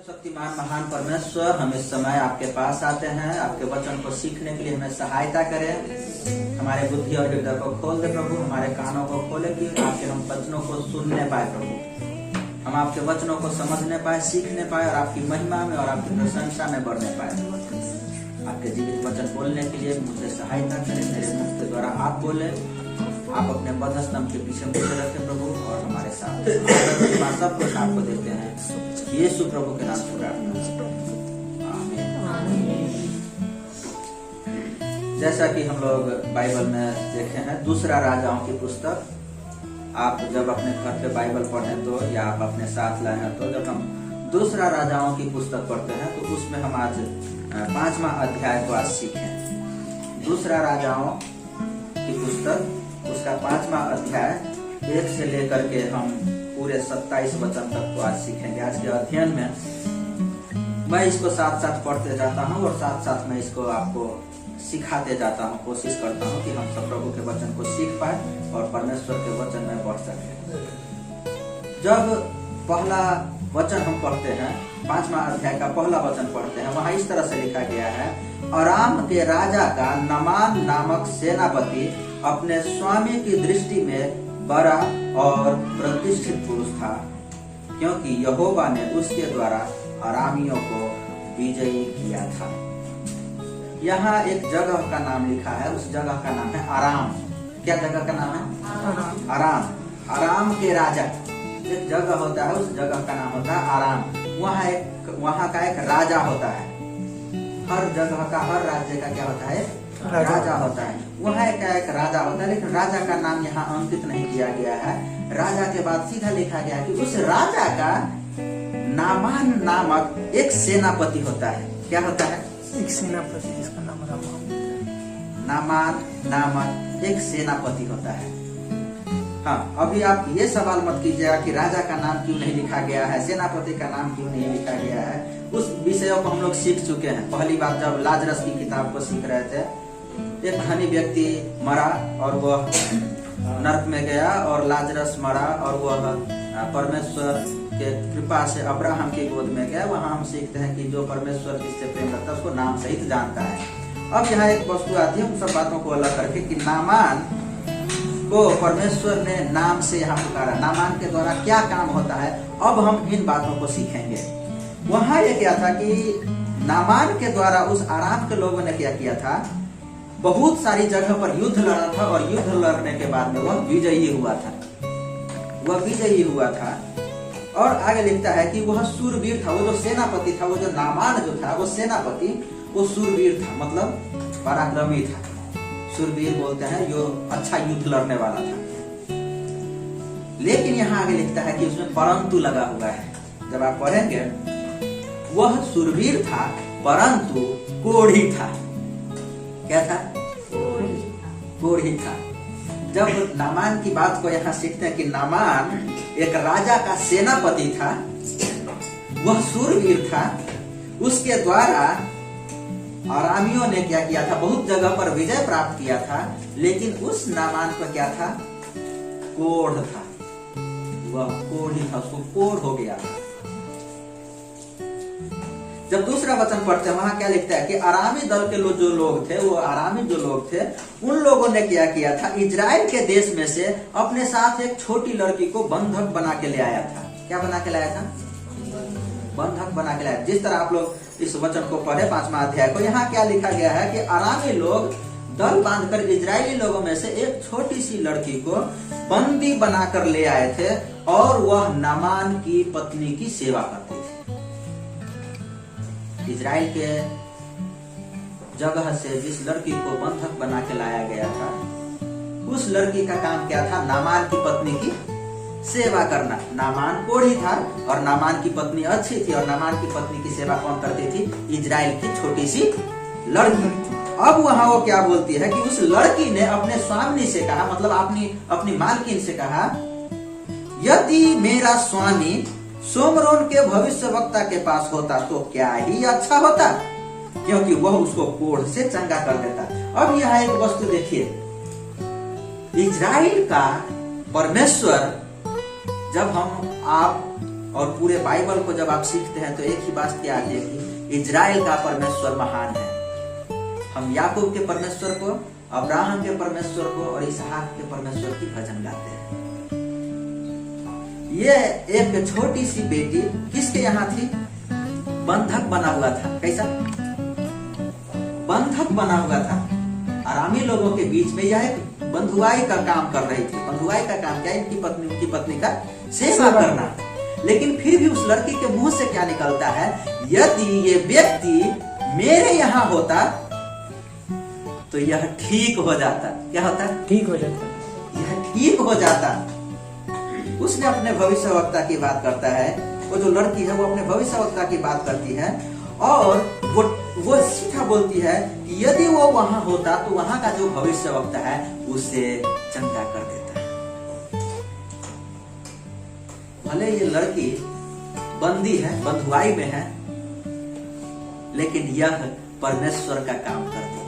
शक्तिमान महान परमेश्वर, हम इस समय आपके पास आते हैं, आपके वचन को सीखने के लिए हमें सहायता करें। हमारे बुद्धि और हृदय को खोल दे प्रभु, हमारे कानों को खोले कि आपके हम वचनों को सुनने पाए प्रभु, हम आपके वचनों को समझने पाए, सीखने पाए और आपकी महिमा में और आपकी प्रशंसा में बढ़ने पाए। आपके जीवित वचन बोलने के लिए मुझे सहायता करें, मेरे मुख के द्वारा आप बोले, आप अपने बदस्तंभ के पीछे मुझे रखें प्रभु और हमारे साथ सब कुछ आपको देते हैं। यीशु प्रभु के नाम से प्रार्थना, आमीन। जैसा कि हम लोग बाइबल में देखे हैं, दूसरा राजाओं की पुस्तक, आप जब अपने घर पे बाइबल पढ़ें तो या आप अपने साथ लाए हैं तो जब हम दूसरा राजाओं की पुस्तक पढ़ते हैं तो उसमें हम आज 5वां अध्याय को आज सीखें। दूसरा राजाओं की पुस्तक, उसका 5वां अध्याय 1 से लेकर के हम पूरे 27 वचन तक को आज सीखेंगे। आज के अध्ययन में मैं इसको साथ साथ पढ़ते जाता हूँ और साथ साथ मैं इसको आपको सिखाते जाता हूँ, कोशिश करता हूँ कि हम सब प्रभु के वचन को सीख पाए और परमेश्वर के वचन में बढ़ सके। जब पहला वचन हम पढ़ते हैं, 5वां अध्याय का पहला वचन पढ़ते हैं, वहाँ इस तरह से लिखा गया है, अराम के राजा का नामान नामक सेनापति अपने स्वामी की दृष्टि में बड़ा और प्रतिष्ठित पुरुष था, क्योंकि यहोवा ने उसके द्वारा अरामियों को विजयी किया था। यहाँ एक जगह का नाम लिखा है, उस जगह का नाम है अराम। क्या जगह का नाम है? अराम। अराम के राजा, एक जगह होता है, उस जगह का नाम होता है अराम। वहाँ का एक राजा होता है। हर जगह का, हर राज्य का क्या होता है? राजा होता है। वहाँ एक राजा होता है, लेकिन राजा का नाम यहाँ अंकित नहीं किया गया है। राजा के बाद सीधा लिखा गया कि उस राजा का नामान नामक एक सेनापति होता है। क्या होता है? एक सेनापति, जिसका नाम नामान नामक एक सेनापति होता है। हाँ, अभी आप ये सवाल मत कीजिएगा कि राजा का नाम क्यों नहीं लिखा गया है, सेनापति का नाम क्यों नहीं लिखा गया है। उस विषयों को हम लोग सीख चुके हैं। पहली बार जब लाजरस की किताब को सीख रहे थे, एक धनी व्यक्ति मरा और वह नरक में गया और लाजरस मरा और वह परमेश्वर के कृपा से अब्राहम की गोद में गया। वहाँ हम सीखते हैं कि जो परमेश्वर जिससे प्रेम रखता है उसको नाम सहित जानता है। अब यहाँ एक वस्तु आती है, उन सब बातों को अलग करके कि नामान को परमेश्वर ने नाम से यहाँ पुकारा, नामान के द्वारा क्या काम होता है, अब हम इन बातों को सीखेंगे। वहाँ ये क्या था कि नामान के द्वारा उस अराम के लोगों ने क्या किया था, बहुत सारी जगह पर युद्ध लड़ा था और युद्ध लड़ने के बाद में वह विजयी हुआ था। वह विजयी हुआ था और आगे लिखता है कि वह सूरवीर था। वो जो सेनापति था, वो जो नामान जो था, वो सेनापति, वो सूरवीर था, मतलब पराक्रमी था। सूरवीर बोलते हैं जो अच्छा युद्ध लड़ने वाला था। लेकिन यहाँ आगे लिखता है कि उसमें परंतु लगा हुआ है। जब आप पढ़ेंगे, वह सूरवीर था परंतु कोढ़ी था। क्या था? कोढ़ी था। जब नामान की बात को यहाँ सीखते हैं कि नामान एक राजा का सेनापति था, वह सूरवीर था, उसके द्वारा अरामियों ने क्या किया था, बहुत जगह पर विजय प्राप्त किया था। लेकिन उस नामान पर क्या था? कोढ़ था। वह कोढ़ी था, उसको कोढ़ हो गया था। जब दूसरा वचन पढ़ते हैं, वहां क्या लिखता है कि अरामी दल के जो लोग थे, वो अरामी जो लोग थे, उन लोगों ने क्या किया था, इजराइल के देश में से अपने साथ एक छोटी लड़की को बंधक बना के ले आया था। क्या बना के लाया था? बंधक बना के लाया। जिस तरह आप लोग इस वचन को पढ़े 5वां अध्याय को, यहाँ क्या लिखा गया है कि अरामी लोग दल बांधकर इजरायली लोगों में से एक छोटी सी लड़की को बंदी बनाकर ले आए थे और वह नामान की पत्नी की सेवा करती थी। इजराइल के जगह से जिस लड़की को बंधक बना के लाया गया था, उस लड़की का काम क्या था? नामान की पत्नी की सेवा करना। नामान कोढ़ी था और नामान की पत्नी अच्छी थी, और नामान की पत्नी की सेवा कौन करती थी? इजराइल की छोटी सी लड़की। अब वहां वो क्या बोलती है कि उस लड़की ने अपने स्वामी से कहा, मतलब अपनी मालकिन से कहा, यदि मेरा स्वामी सोमरोन के भविष्यवक्ता के पास होता तो क्या ही अच्छा होता, क्योंकि वह उसको कोढ़ से चंगा कर देता। अब यहाँ एक वस्तु देखिए, इजराइल का परमेश्वर जब हम आप और पूरे बाइबल को जब आप सीखते हैं तो एक ही बात याद है कि इजराइल का परमेश्वर महान है। हम याकूब के परमेश्वर को, अब्राहम के परमेश्वर को और इसहाक के परमेश्वर की भजन गाते हैं। ये एक छोटी सी बेटी किसके यहाँ थी? बंधक बना हुआ था। कैसा बंधक बना हुआ था? आरामी लोगों के बीच में यह एक बंधुआई का काम कर रही थी। बंधुआई का काम क्या? इनकी पत्नी का सेवा करना। लेकिन फिर भी उस लड़की के मुंह से क्या निकलता है? यदि ये व्यक्ति मेरे यहाँ होता तो यह ठीक हो जाता। क्या होता? ठीक हो जाता। यह ठीक हो जाता। उसने अपने भविष्यवक्ता की बात करता है। वो जो लड़की है वो अपने भविष्यवक्ता की बात करती है और वो सीधा बोलती है कि यदि वो वहां होता तो वहां का जो भविष्यवक्ता है उसे चंगा कर देता। भले ये लड़की बंदी है, बंधुआई में है, लेकिन यह परमेश्वर का काम करती।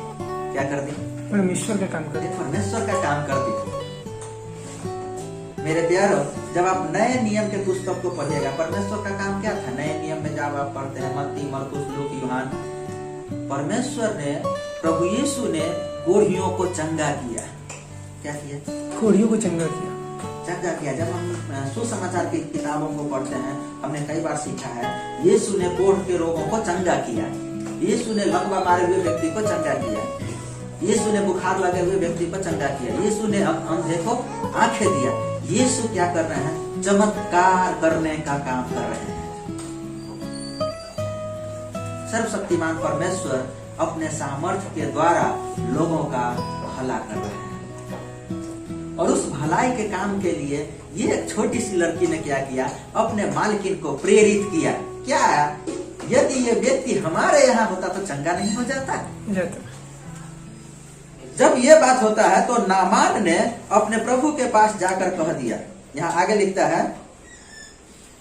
क्या करती? परमेश्वर का काम करती। परमेश्वर का काम करती। मेरे प्यारों, जब आप नए नियम के पुस्तक को पढ़िएगा, परमेश्वर का काम क्या था? नए नियम में जब आप पढ़ते हैं मत्ती, मरकुस, लूक, यूहन्ना, परमेश्वर ने, प्रभु यीशु ने कोढ़ियों को चंगा किया। क्या किया? कोढ़ियों को चंगा किया। चंगा किया। जब हम सुसमाचार की किताबों को पढ़ते हैं, हमने कई बार सीखा है यीशु ने कोढ़ के रोगों को चंगा किया, यीशु ने लकवा मारे हुए व्यक्ति को चंगा किया, यीशु ने बुखार लगे हुए व्यक्ति को चंगा किया, यीशु ने अंधे को आंखें दिया। यीशु क्या कर रहे हैं? चमत्कार करने का काम कर रहे हैं। सर्वशक्तिमान परमेश्वर अपने सामर्थ्य के द्वारा लोगों का भला कर रहे हैं। और उस भलाई के काम के लिए ये एक छोटी सी लड़की ने क्या किया? अपने मालकिन को प्रेरित किया। क्या? यदि ये व्यक्ति हमारे यहाँ होता तो चंगा नहीं हो जाता? जब ये बात होता है तो नामान ने अपने प्रभु के पास जाकर कह दिया। यहाँ आगे लिखता है,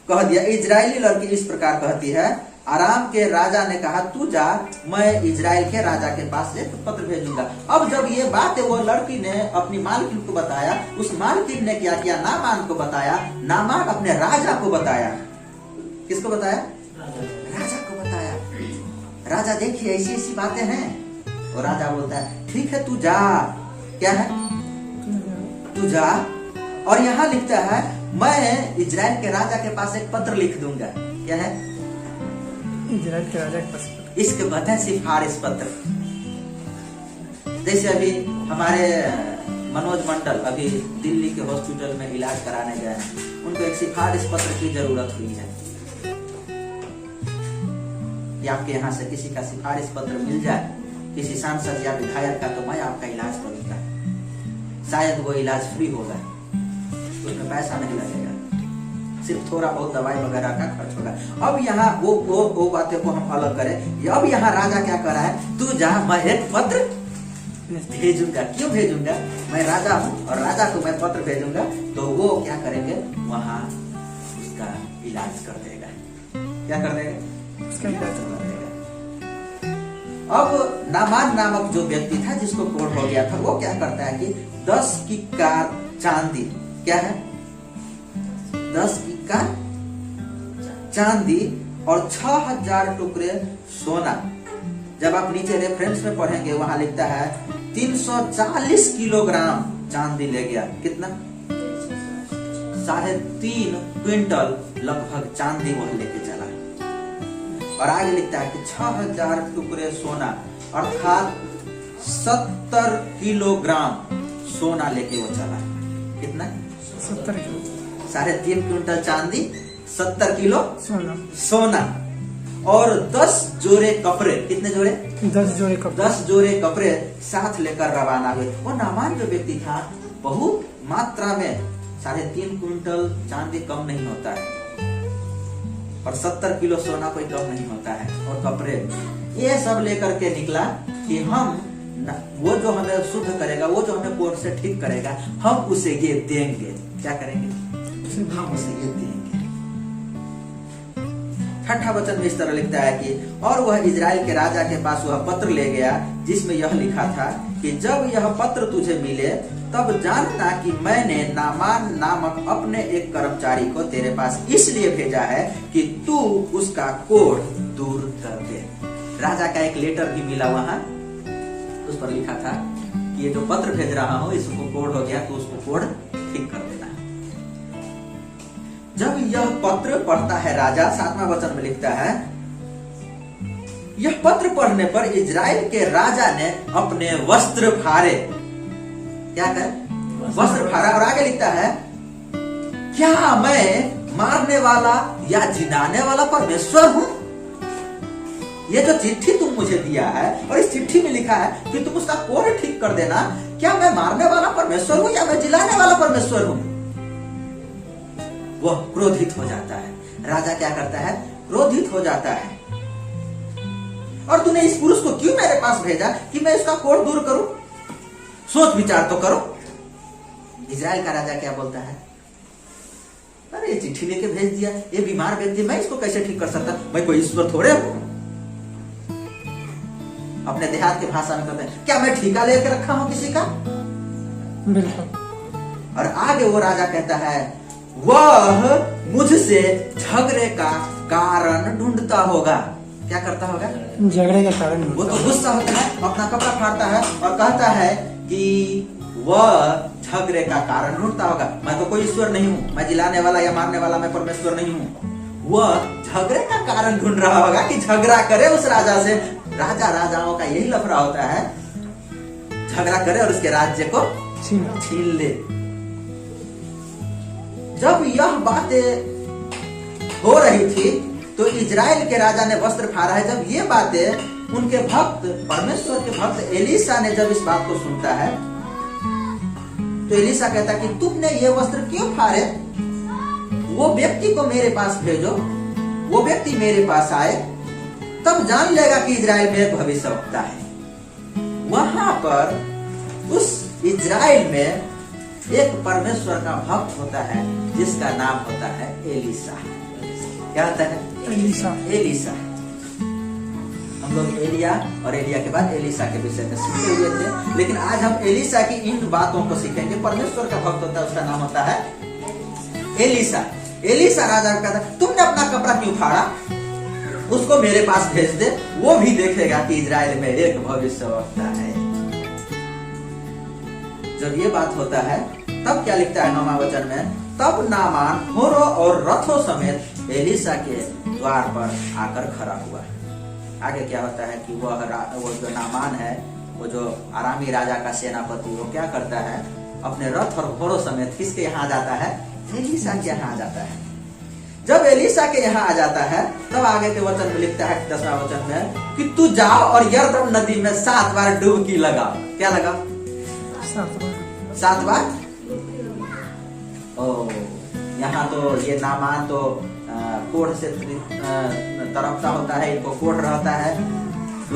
कह दिया, इजरायली लड़की इस प्रकार कहती है, आराम के राजा ने कहा तू जा, मैं इजराइल के राजा के पास एक पत्र भेजूंगा। अब जब ये बात वो लड़की ने अपनी मालकिन को बताया, उस मालकिन ने क्या किया? नामान को बताया। नामान अपने राजा को बताया। किसको बताया? राजा को बताया। राजा देखिए ऐसी ऐसी बातें हैं। और राजा बोलता है ठीक है तू जा। क्या है? तू जा। और यहाँ लिखता है मैं इजराइल के राजा के पास एक पत्र लिख दूंगा। क्या है? इजराइल के राजा के पास। इसके बाद है सिफारिश पत्र। जैसे अभी हमारे मनोज मंडल अभी दिल्ली के हॉस्पिटल में इलाज कराने गए हैं, उनको एक सिफारिश पत्र की जरूरत हुई है कि आपके यहाँ से किसी का सिफारिश पत्र मिल जाए, किसी सांसद या विधायक का, तो मैं आपका इलाज करूंगा। शायद वो इलाज फ्री होगा, उसमें पैसा नहीं लगेगा, सिर्फ थोड़ा बहुत दवाई वगैरह का खर्च होगा। अब यहाँ वो बातें को हम अलग करें। अब यहाँ राजा क्या कर रहा है? तू जा, मैं एक पत्र भेजूंगा। क्यों भेजूंगा? मैं राजा हूँ और राजा को मैं पत्र भेजूंगा तो वो क्या करेंगे? वहां उसका इलाज कर देगा। क्या कर देगा? उसका इलाज कर देगा। अब नामान नामक जो व्यक्ति था जिसको कोढ़ हो गया था, वो क्या करता है कि 10 किक्कार चांदी, क्या है? 10 किक्कार चांदी और 6000 टुकड़े सोना। जब आप नीचे रेफरेंस में पढ़ेंगे वहां लिखता है 340 किलोग्राम चांदी ले गया। कितना? 3.5 क्विंटल लगभग चांदी वह लेके चला। और आगे लिखता है कि 6000 टुकड़े सोना अर्थात 70 किलोग्राम सोना लेके वो चला। कितना? 70 किलो। 3.5 क्विंटल चांदी, 70 किलो सोना और 10 जोड़े कपड़े। कितने जोड़े? 10 जोड़े कपड़े। 10 जोड़े कपड़े साथ लेकर रवाना हुए। वो नामान जो व्यक्ति था बहुत मात्रा में 3.5 क्विंटल चांदी कम नहीं होता है और 70 किलो सोना कोई कम नहीं होता है, और कपड़े, ये सब लेकर के निकला कि हम वो जो हमें शुद्ध करेगा, वो जो हमें कोढ़ से ठीक करेगा, हम उसे ये देंगे। क्या करेंगे? हम उसे ये देंगे। छठा वचन में इस तरह लिखता है कि और वह इजराइल के राजा के पास वह पत्र ले गया जिसमें यह लिखा था कि जब यह पत्र तुझे मिले तब जानना कि मैंने नामान नामक अपने एक कर्मचारी को तेरे पास इसलिए भेजा है कि तू उसका कोढ़ दूर कर दे। राजा का एक लेटर भी मिला वहां, उस पर लिखा था कि ये जो पत्र भेज रहा हूं इसको कोढ़ हो गया तो उसको कोढ़ ठीक कर देना। जब यह पत्र पढ़ता है राजा, 7वां वचन में लिखता है यह पत्र पढ़ने पर इजराइल के राजा ने अपने वस्त्र फाड़े। क्या कर वस्त्र फाड़ा, और आगे लिखता है क्या मैं मारने वाला या जिलाने वाला परमेश्वर हूं? ये जो चिट्ठी तुम मुझे दिया है और इस चिट्ठी में लिखा है कि तुम उसका कोढ़ ठीक कर देना, क्या मैं मारने वाला परमेश्वर हूं या मैं जिलाने वाला परमेश्वर हूं? वह क्रोधित हो जाता है। राजा क्या करता है? क्रोधित हो जाता है। और तूने इस पुरुष को क्यों मेरे पास भेजा कि मैं इसका कोढ़ दूर करूं? सोच विचार तो करो। इजराइल का राजा क्या बोलता है? अरे ये चिट्ठी लेके भेज दिया, ये बीमार व्यक्ति, मैं इसको कैसे ठीक कर सकता? मैं कोई ईश्वर थोड़े हूं। अपने देहात की भाषा में कहते हैं क्या मैं ठीका लेके रखा हूं किसी का? बिल्कुल। और आगे वो राजा कहता है वह मुझसे झगड़े का कारण ढूंढता होगा। क्या करता होगा? झगड़े का कारण। वो तो गुस्सा होता है, अपना कपड़ा फाड़ता है और कहता है कि वह झगड़े का कारण ढूंढता होगा। मैं तो कोई ईश्वर नहीं हूँ, मैं जिलाने वाला या मारने वाला मैं परमेश्वर नहीं हूँ। वह झगड़े का कारण ढूंढ रहा होगा कि झगड़ा करे उस राजा से। राजाओं का यही लफड़ा होता है, झगड़ा करे और उसके राज्य को छीन ले। जब यह बातें हो रही थी तो इजराइल के राजा ने वस्त्र फाड़ा है। जब ये बातें उनके भक्त, परमेश्वर के भक्त एलीशा ने जब इस बात को सुनता है तो एलीशा कहता है कि तुमने ये वस्त्र क्यों फाड़े? वो व्यक्ति को मेरे पास भेजो, वो व्यक्ति मेरे पास आए, तब जान लेगा कि इजराइल में एक भविष्यवक्ता है। वहां पर उस इजराइल में एक परमेश्वर का भक्त होता है जिसका नाम होता है एलीशा। क्या होता है? एलीशा। हम लोग एलिया और एलिया के बाद एलीशा के विषय में सीखे हुए थे, लेकिन आज हम एलीशा की इन बातों को सीखेंगे। परमेश्वर का भक्त होता है, उसका नाम होता है एलीशा। एलीशा राजा का था तुमने अपना कपड़ा क्यों फाड़ा? उसको मेरे पास भेज दे, वो भी देखेगा कि इजराइल में एक भविष्यवक्ता है। जब ये बात होता है तब क्या लिखता है 9वां वचन में? तब नामान घोड़ों और रथों समेत एलीशा के द्वार पर आकर खड़ा हुआ। आगे क्या होता है कि वो जो नामान है, वो जो आरामी राजा का सेनापति, वो क्या करता है? अपने रथ और घोड़ों समेत किसके यहाँ जाता है? एलीशा के यहाँ आ जाता है। जब एलीशा के यहाँ आ जाता है तब आगे के वचन में लिखता है 10वां वचन में कि तू जाओ और यरदन नदी में 7 बार डुबकी लगाओ। क्या लगाओ? 7 बार। ओ, यहाँ तो ये नामान तो कोढ़ से तरफता होता है, इनको कोढ़ रहता है।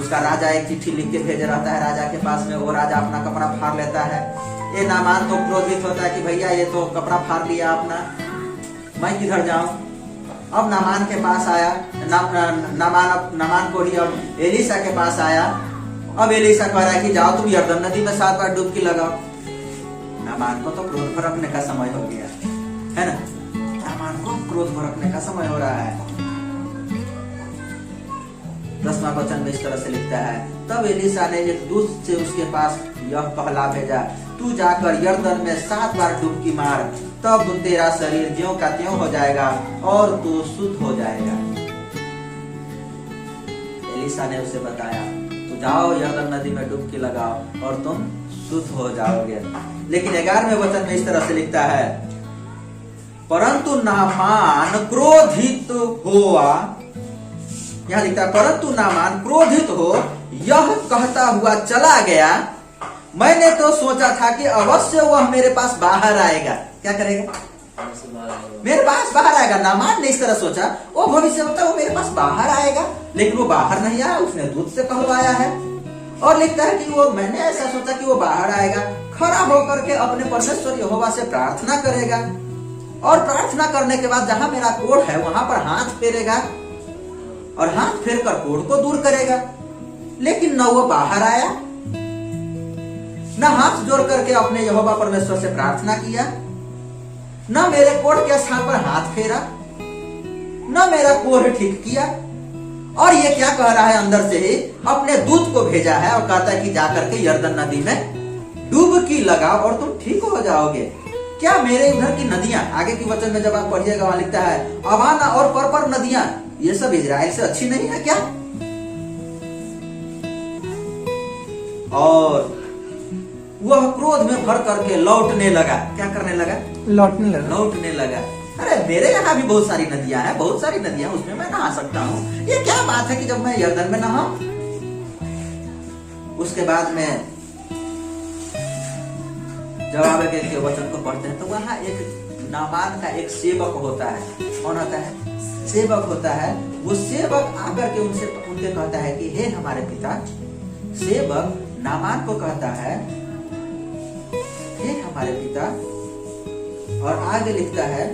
उसका राजा एक चिट्ठी लिख के भेज रहता है राजा के पास में, वो राजा अपना कपड़ा फाड़ लेता है। ये नामान तो क्रोधित होता है कि भैया ये तो कपड़ा फाड़ लिया अपना, मैं किधर जाऊं? अब नामान के पास आया, नामान को ही अब एलीशा के पास आया। अब एलीशा कह रहा है कि जाओ तुम यरदन नदी में 7 बार डुबकी लगाओ। नामान को तो क्रोध भड़कने का समय हो गया है ना? नामान को क्रोध भड़कने का समय हो रहा है। 10वां वचन में इस तरह से लिखता है तब एलीशा ने एक दूत से उसके पास यह कहला भेजा, तू जाकर यरदन में 7 बार डुबकी मार, तब तेरा शरीर ज्यों का त्यों हो जाएगा और तू शुद्ध हो जाएगा। एलीशा ने उसे बताया तू जाओ यरदन नदी में डुबकी लगाओ और तुम शुद्ध हो जाओगे। लेकिन 11वें वचन में इस तरह से लिखता है परंतु नामान क्रोधित हुआ। यहाँ लिखता है परंतु नामान क्रोधित हो यह कहता हुआ चला गया, मैंने तो सोचा था कि अवश्य वह मेरे पास बाहर आएगा। क्या करेगा? मेरे पास बाहर आएगा। नामान ने इस तरह सोचा, वो भविष्यवक्ता वो मेरे पास बाहर आएगा, लेकिन वो बाहर नहीं आया, उसने दूत से कहलवाया है। और लिखता है कि वो, मैंने ऐसा सोचा कि वो बाहर आएगा, खड़ा होकर के अपने परमेश्वर यहोवा से प्रार्थना करेगा और प्रार्थना करने के बाद जहां मेरा कोढ़ है वहां पर हाथ फेरेगा और हाथ फेर कर कोढ़ को दूर करेगा। लेकिन न वो बाहर आया, न हाथ जोड़ करके अपने यहोवा परमेश्वर से प्रार्थना किया, न मेरे कोढ़ के स्थान पर हाथ फेरा, न मेरा कोढ़ ठीक किया। और ये क्या कह रहा है, अंदर से ही अपने दूत को भेजा है और कहता है कि जाकर के यर्दन नदी में डुबकी लगाओ और तुम ठीक हो जाओगे। क्या मेरे उधर की नदियां, आगे की वचन में जब आप पढ़िएगा वहां लिखता है अवाना और परपर नदियां, ये सब इजराइल से अच्छी नहीं है क्या? और वह क्रोध में भर करके लौटने लगा। क्या करने लगा? लौटने लगा। अरे मेरे यहाँ भी बहुत सारी नदियां हैं, बहुत सारी नदियां, उसमें मैं नहा सकता हूँ। ये क्या बात है कि जब मैं यर्दन में नहाऊं? उसके बाद में जब आप एक वचन को पढ़ते हैं तो वहां एक नामान का एक सेवक होता है। कौन होता है? सेवक होता है। वो सेवक आकर के उनके कहता है कि हे हमारे पिता। सेवक नामान को कहता है हे हमारे पिता, और आगे लिखता है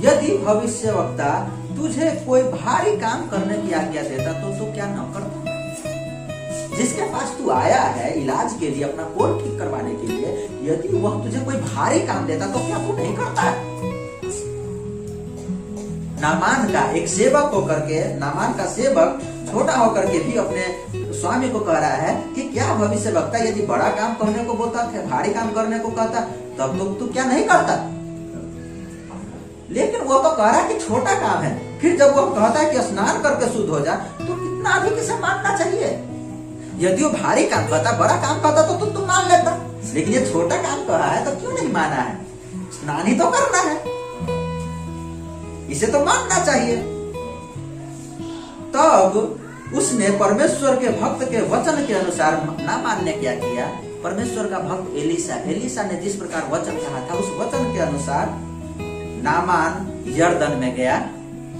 यदि भविष्यवक्ता तुझे कोई भारी काम करने की आज्ञा देता तो तू क्या न करता? जिसके पास तू आया है इलाज के लिए, अपना कोढ़ ठीक करवाने के लिए, यदि वह तुझे कोई भारी काम देता तो क्या तू नहीं करता? नामान का एक सेवक होकर के, नामान का सेवक छोटा होकर के भी अपने स्वामी को कह रहा है कि क्या भविष्यवक्ता यदि बड़ा काम करने को बोलता है, भारी काम करने को कहता, तब तो तू क्या नहीं करता? लेकिन वो तो कह रहा है कि छोटा काम है। फिर जब वो कहता है कि स्नान करके शुद्ध हो जा, तो कितना अधिक इसे मानना चाहिए। यदि वो भारी काम कहता, बड़ा काम कहता तो तुम मान लेता, लेकिन ये छोटा काम कहा है तो क्यों नहीं माना है? स्नान ही तो करना है, इसे तो मानना चाहिए। तब उसने परमेश्वर के भक्त के वचन के अनुसार ना मानने क्या किया? परमेश्वर का भक्त एलीशा ने जिस प्रकार वचन कहा था, उस वचन के अनुसार नामान यर्दन में गया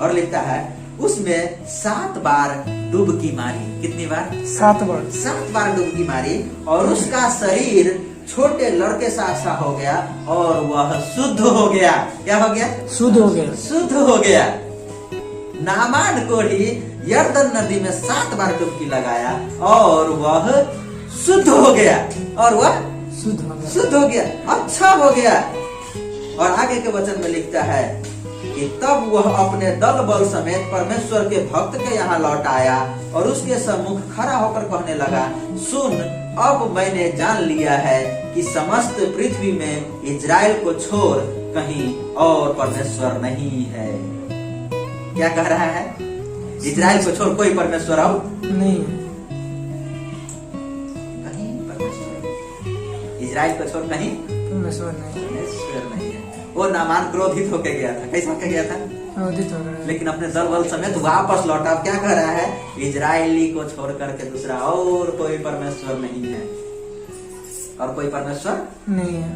और लिखता है उसमें 7 बार डुबकी मारी। कितनी बार? 7 बार। 7 बार डुबकी मारी और उसका शरीर छोटे लड़के सा हो गया और वह शुद्ध हो गया। क्या हो गया? शुद्ध हो गया। शुद्ध हो गया। नामान को ही यर्दन नदी में 7 बार डुबकी लगाया और वह शुद्ध हो गया। और वह शुद्ध हो गया, अच्छा हो गया। और आगे के वचन में लिखता है कि तब वह अपने दल बल समेत परमेश्वर के भक्त के यहाँ लौट आया और उसके सम्मुख खड़ा होकर कहने लगा, सुन, अब मैंने जान लिया है कि समस्त पृथ्वी में इजराइल को छोड़ कहीं और परमेश्वर नहीं है। क्या कह रहा है? इजराइल को छोड़ कोई परमेश्वर अब नहीं, कहीं परमेश्वर, इजराइल को छोड़ कहीं परमेश्वर नहीं है। वो नामान क्रोधित होके गया था। कैसा होके गया था? क्रोधित हो गया। लेकिन अपने दल बल समेत वापस लौटा। क्या कह रहा है? इजराइली को छोड़ करके दूसरा और कोई परमेश्वर नहीं है, और कोई परमेश्वर नहीं है।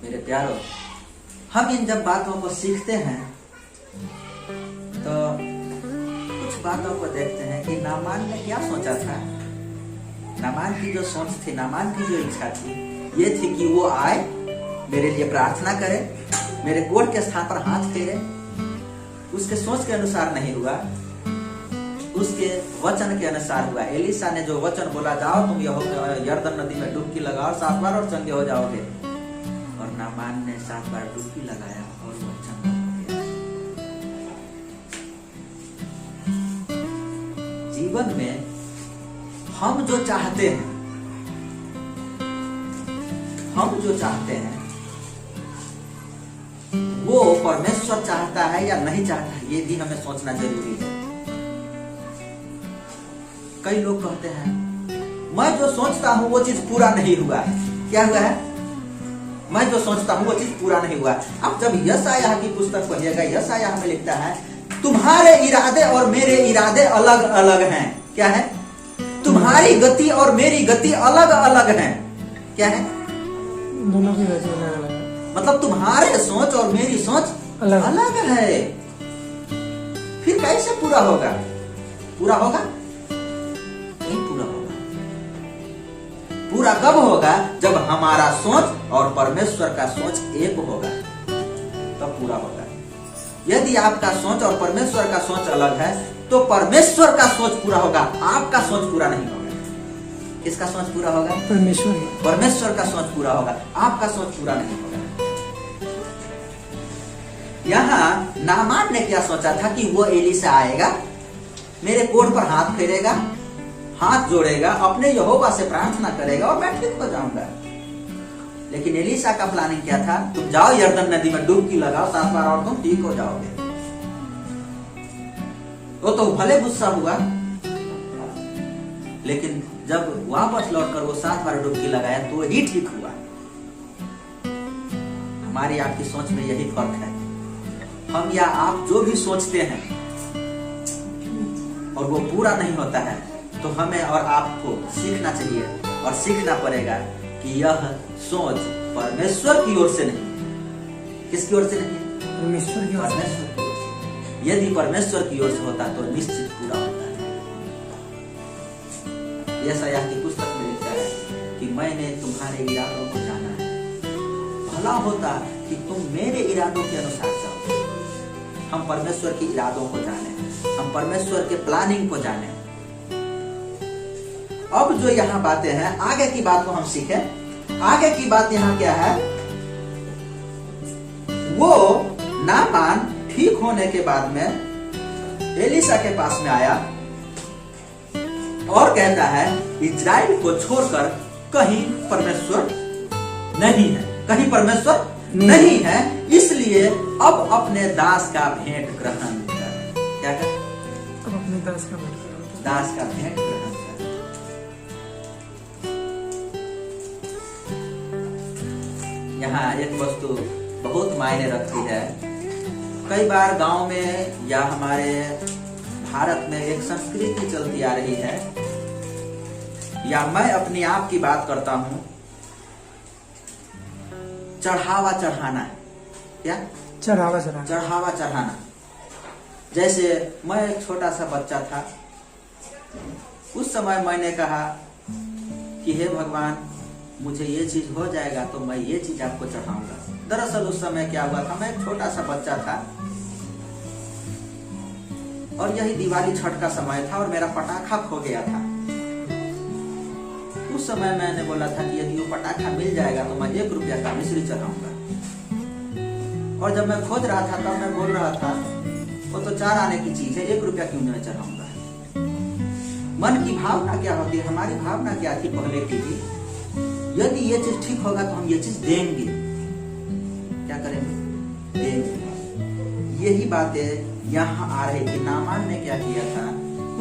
मेरे प्यारो, हम इन जब बातों को सीखते हैं तो कुछ बातों को देखते हैं कि नामान ने क्या सोचा था। नामान की जो सोच थी, नामान की जो इच्छा थी, ये थी कि वो आए, मेरे लिए प्रार्थना करे, मेरे कोढ़ के स्थान पर हाथ फेरे। उसके सोच के अनुसार नहीं हुआ, उसके वचन के अनुसार हुआ। एलीशा ने जो वचन बोला, जाओ तुम यर्दन नदी में डुबकी लगाओ 7 बार और चंगे हो जाओगे, और नामान ने 7 बार डुबकी लगाया और वो चंगा हो गया। जीवन में हम जो चाहते हैं, वो परमेश्वर चाहता है या नहीं चाहता है, ये भी हमें सोचना जरूरी है। कई लोग कहते हैं मैं जो सोचता हूं वो चीज पूरा नहीं हुआ है। क्या हुआ है? मैं जो सोचता हूं वो चीज पूरा नहीं हुआ। अब जब यशायाह की पुस्तक पढ़िएगा, यशायाह में लिखता है तुम्हारे इरादे और मेरे इरादे अलग अलग हैं। क्या है? तुम्हारी गति और मेरी गति अलग अलग है। क्या है? दोनों की गति अलग अलग है। मतलब तुम्हारे सोच और मेरी सोच अलग है। फिर कैसे पूरा होगा? पूरा होगा? नहीं पूरा होगा। पूरा कब होगा? जब हमारा सोच और परमेश्वर का सोच एक होगा तो पूरा होगा। यदि आपका सोच और परमेश्वर का सोच अलग है तो परमेश्वर का सोच पूरा होगा, आपका सोच पूरा नहीं होगा। किसका सोच पूरा होगा? परमेश्वर। परमेश्वर का सोच पूरा होगा, आपका सोच पूरा नहीं होगा। यहाँ नामान ने क्या सोचा था कि वो एलीशा आएगा, मेरे कोढ़ पर हाथ फेरेगा, हाथ जोड़ेगा, अपने यहोवा से प्रार्थना करेगा और मैं ठीक हो जाऊंगा। लेकिन एलीशा का प्लानिंग क्या था? तुम जाओ यर्दन नदी में डुबकी लगाओ 7 बार और तुम ठीक हो जाओगे। वो तो भले गुस्सा हुआ, लेकिन जब वापस लौटकर वो 7 बार डुबकी लगाया तो ही ठीक हुआ। हमारी आपकी सोच में यही फर्क है। हम या आप जो भी सोचते हैं और वो पूरा नहीं होता है तो हमें और आपको सीखना चाहिए और सीखना पड़ेगा कि यह सोच परमेश्वर की ओर से नहीं। किसकी ओर से नहीं? परमेश्वर की ओर से। परमेश्वर की ओर से। यदि परमेश्वर की ओर से होता तो निश्चित पूरा होता है। यशायाह की पुस्तक में लिखा है कि मैंने तुम्हारे इरादों को जाना है, भला होता कि तुम मेरे इरादों के अनुसार चलो। हम परमेश्वर के इरादों को जाने, हम परमेश्वर के प्लानिंग को जाने। अब जो यहाँ बातें हैं, आगे की बात को हम सीखें। आगे की बात यहाँ क्या है? वो नामान ठीक होने के बाद में एलीशा के पास में आया और कहता है इजराइल को छोड़कर कहीं परमेश्वर नहीं है, कहीं परमेश्वर नहीं है, इसलिए अब अपने दास का भेंट ग्रहण कर। क्या कर? अब अपने दास का भेंट ग्रहण कर। दास का भेंट ग्रहण कर। यहाँ एक वस्तु बहुत मायने रखती है। कई बार गांव में या हमारे भारत में एक संस्कृति चलती आ रही है, या मैं अपने आप की बात करता हूं, चढ़ावा चढ़ाना है। क्या? चढ़ावा चढ़ाना। चढ़ावा चढ़ाना। जैसे मैं एक छोटा सा बच्चा था, उस समय मैंने कहा कि हे भगवान, मुझे ये चीज हो जाएगा तो मैं ये चीज आपको चढ़ाऊंगा। दरअसल उस समय क्या हुआ था, मैं एक छोटा सा बच्चा था और यही दिवाली छठ का समय था और मेरा पटाखा खो गया था। उस समय मैंने बोला था कि यदि वो पटाखा मिल जाएगा तो मैं 1 रुपया का मिश्री चढ़ाऊंगा। और जब मैं खोज रहा था तब मैं बोल रहा था वो तो 4 आने की चीज है, 1 रुपया क्यों नहीं चढ़ाऊंगा। मन की भावना क्या होती है? हमारी भावना क्या थी पहले की थी? यदि ये चीज ठीक होगा तो हम ये चीज देंगे। क्या करेंगे? देंगे। यही बातें यहाँ आ रही थी। नामान ने क्या किया था?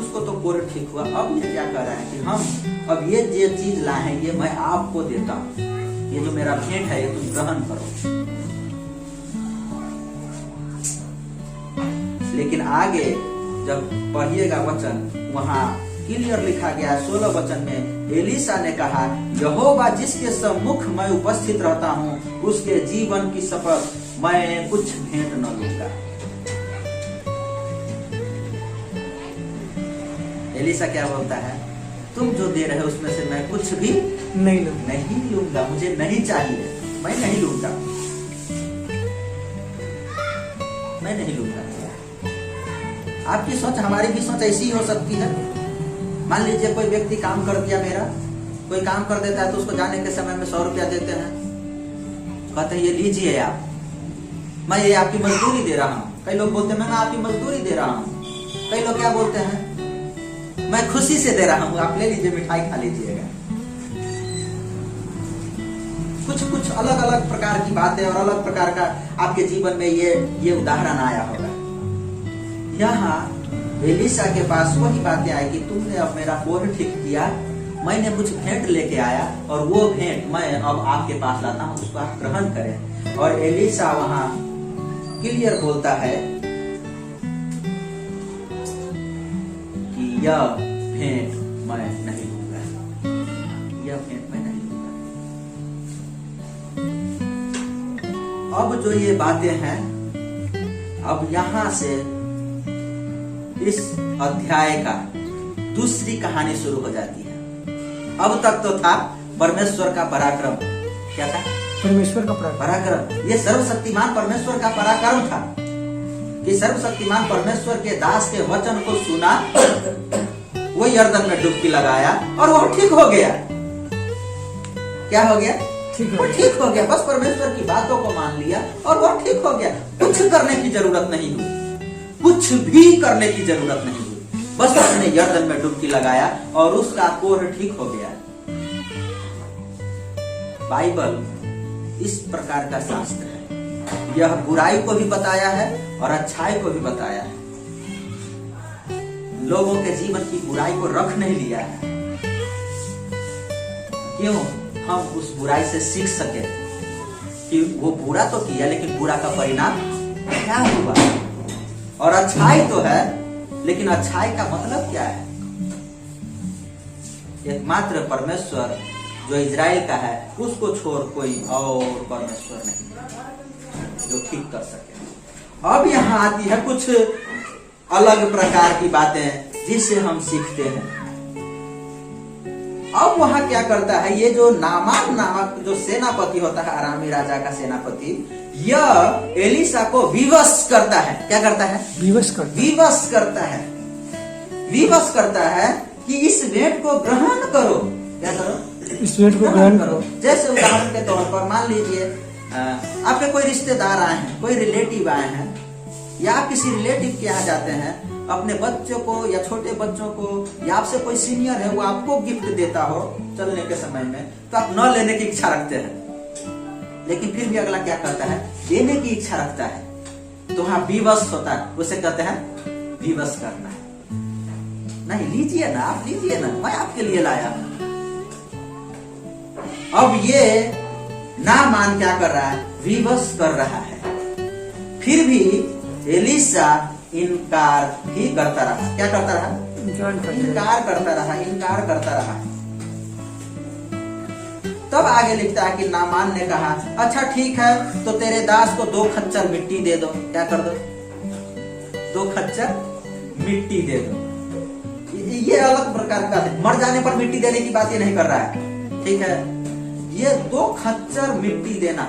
उसको तो कोढ़ ठीक हुआ, अब ये क्या कर रहा है कि हम अब ये चीज लाए, ये मैं आपको देता हूँ, ये जो मेरा भेंट है ये तुम ग्रहण करो। लेकिन आगे जब पढ़िएगा वचन, वहां क्लियर लिखा गया 16 वचन में, एलीशा ने कहा यहोवा जिसके सम्मुख मैं उपस्थित रहता हूँ उसके जीवन की शपथ मैं कुछ भेंट न लूंगा। एलीशा क्या बोलता है? तुम जो दे रहे हो उसमें से मैं कुछ भी नहीं लूंगा, मुझे नहीं चाहिए, मैं नहीं लूंगा, मैं नहीं लूंगा। आपकी सोच हमारी भी सोच ऐसी ही हो सकती है। मान लीजिए कोई व्यक्ति काम कर दिया, मेरा कोई काम कर देता है तो उसको जाने के समय में 100 रुपया देते हैं, कहते हैं ये लीजिए आप, मैं ये आपकी मजदूरी दे रहा हूँ। कई लोग बोलते हैं मैं आपकी मजदूरी दे रहा हूँ। कई लोग क्या बोलते हैं? मैं खुशी से दे रहा हूँ, आप ले लीजिए, मिठाई खा लीजिएगा। कुछ अलग अलग प्रकार की बातें और अलग प्रकार का आपके जीवन में ये उदाहरण आया होगा। यहाँ एलीशा के पास वही बातें आई कि तुमने अब मेरा कोढ़ ठीक किया, मैंने कुछ भेंट लेके आया और वो भेंट मैं अब आपके पास लाता हूँ, उसको आप ग्रहण करें। और एलीशा वहां क्लियर बोलता है कि यह भेंट मैं नहीं लूंगा, यह भेंट मैं नहीं लूंगा। अब जो ये बातें हैं, अब यहां से इस अध्याय का दूसरी कहानी शुरू हो जाती है। अब तक तो था परमेश्वर का पराक्रम, क्या था? परमेश्वर का पराक्रम। पराक्रम। ये सर्वशक्तिमान परमेश्वर का पराक्रम था कि सर्वशक्तिमान परमेश्वर के दास के वचन को सुना, वो यर्दन में डुबकी लगाया और वो ठीक हो गया। क्या हो गया? वो ठीक हो गया। बस परमेश्वर की बातों को मान लिया और वो ठीक हो गया। कुछ करने की जरूरत नहीं हुई, कुछ भी करने की जरूरत नहीं हुई। बस उसने यर्दन में डुबकी लगाया और उसका कोढ़ ठीक हो गया। बाइबल इस प्रकार का शास्त्र है। यह बुराई को भी बताया है और अच्छाई को भी बताया है। लोगों के जीवन की बुराई को रख नहीं लिया है। क्यों? हम उस बुराई से सीख सके कि वो बुरा तो किया, लेकिन बुरा का परिणाम क्या हुआ। और अच्छाई तो है, लेकिन अच्छाई का मतलब क्या है? एकमात्र परमेश्वर जो इजराइल का है, उसको छोड़ कोई और परमेश्वर नहीं जो ठीक कर सके। अब यहाँ आती है कुछ अलग प्रकार की बातें जिससे हम सीखते हैं। अब वहां क्या करता है, ये जो नामान नामक जो सेनापति होता है, अरामी राजा का सेनापति, यह एलिशा को विवश करता है। क्या करता है? विवश करता है। विवश करता है कि इस भेंट को ग्रहण करो। क्या करो? इस भेंट को ग्रहण करो। जैसे उदाहरण के तौर पर मान लीजिए आपके कोई रिश्तेदार आए हैं, कोई रिलेटिव आए हैं, या आप किसी रिलेटिव के यहाँ जाते हैं, अपने बच्चों को या छोटे बच्चों को, या आपसे कोई सीनियर है, वो आपको गिफ्ट देता हो चलने के समय में, तो आप न लेने की इच्छा रखते हैं, लेकिन फिर भी अगला क्या करता है? देने की इच्छा रखता है। तो वहां विवश होता है, उसे कहते हैं विवश करना है। नहीं, लीजिए ना, आप लीजिए ना, मैं आपके लिए लाया हूं। अब ये नामान क्या कर रहा है? विवश कर रहा है। फिर भी एलिशा इनकार ही करता रहा। क्या करता रहा? इनकार करता रहा। तब आगे लिखता है कि नामान ने कहा, अच्छा ठीक है, तो तेरे दास को 2 खच्चर मिट्टी दे दो। क्या कर दो? 2 खच्चर मिट्टी दे दो। ये अलग प्रकार का है। मर जाने पर मिट्टी देने की बात ये नहीं कर रहा है, ठीक है। ये 2 खच्चर मिट्टी देना।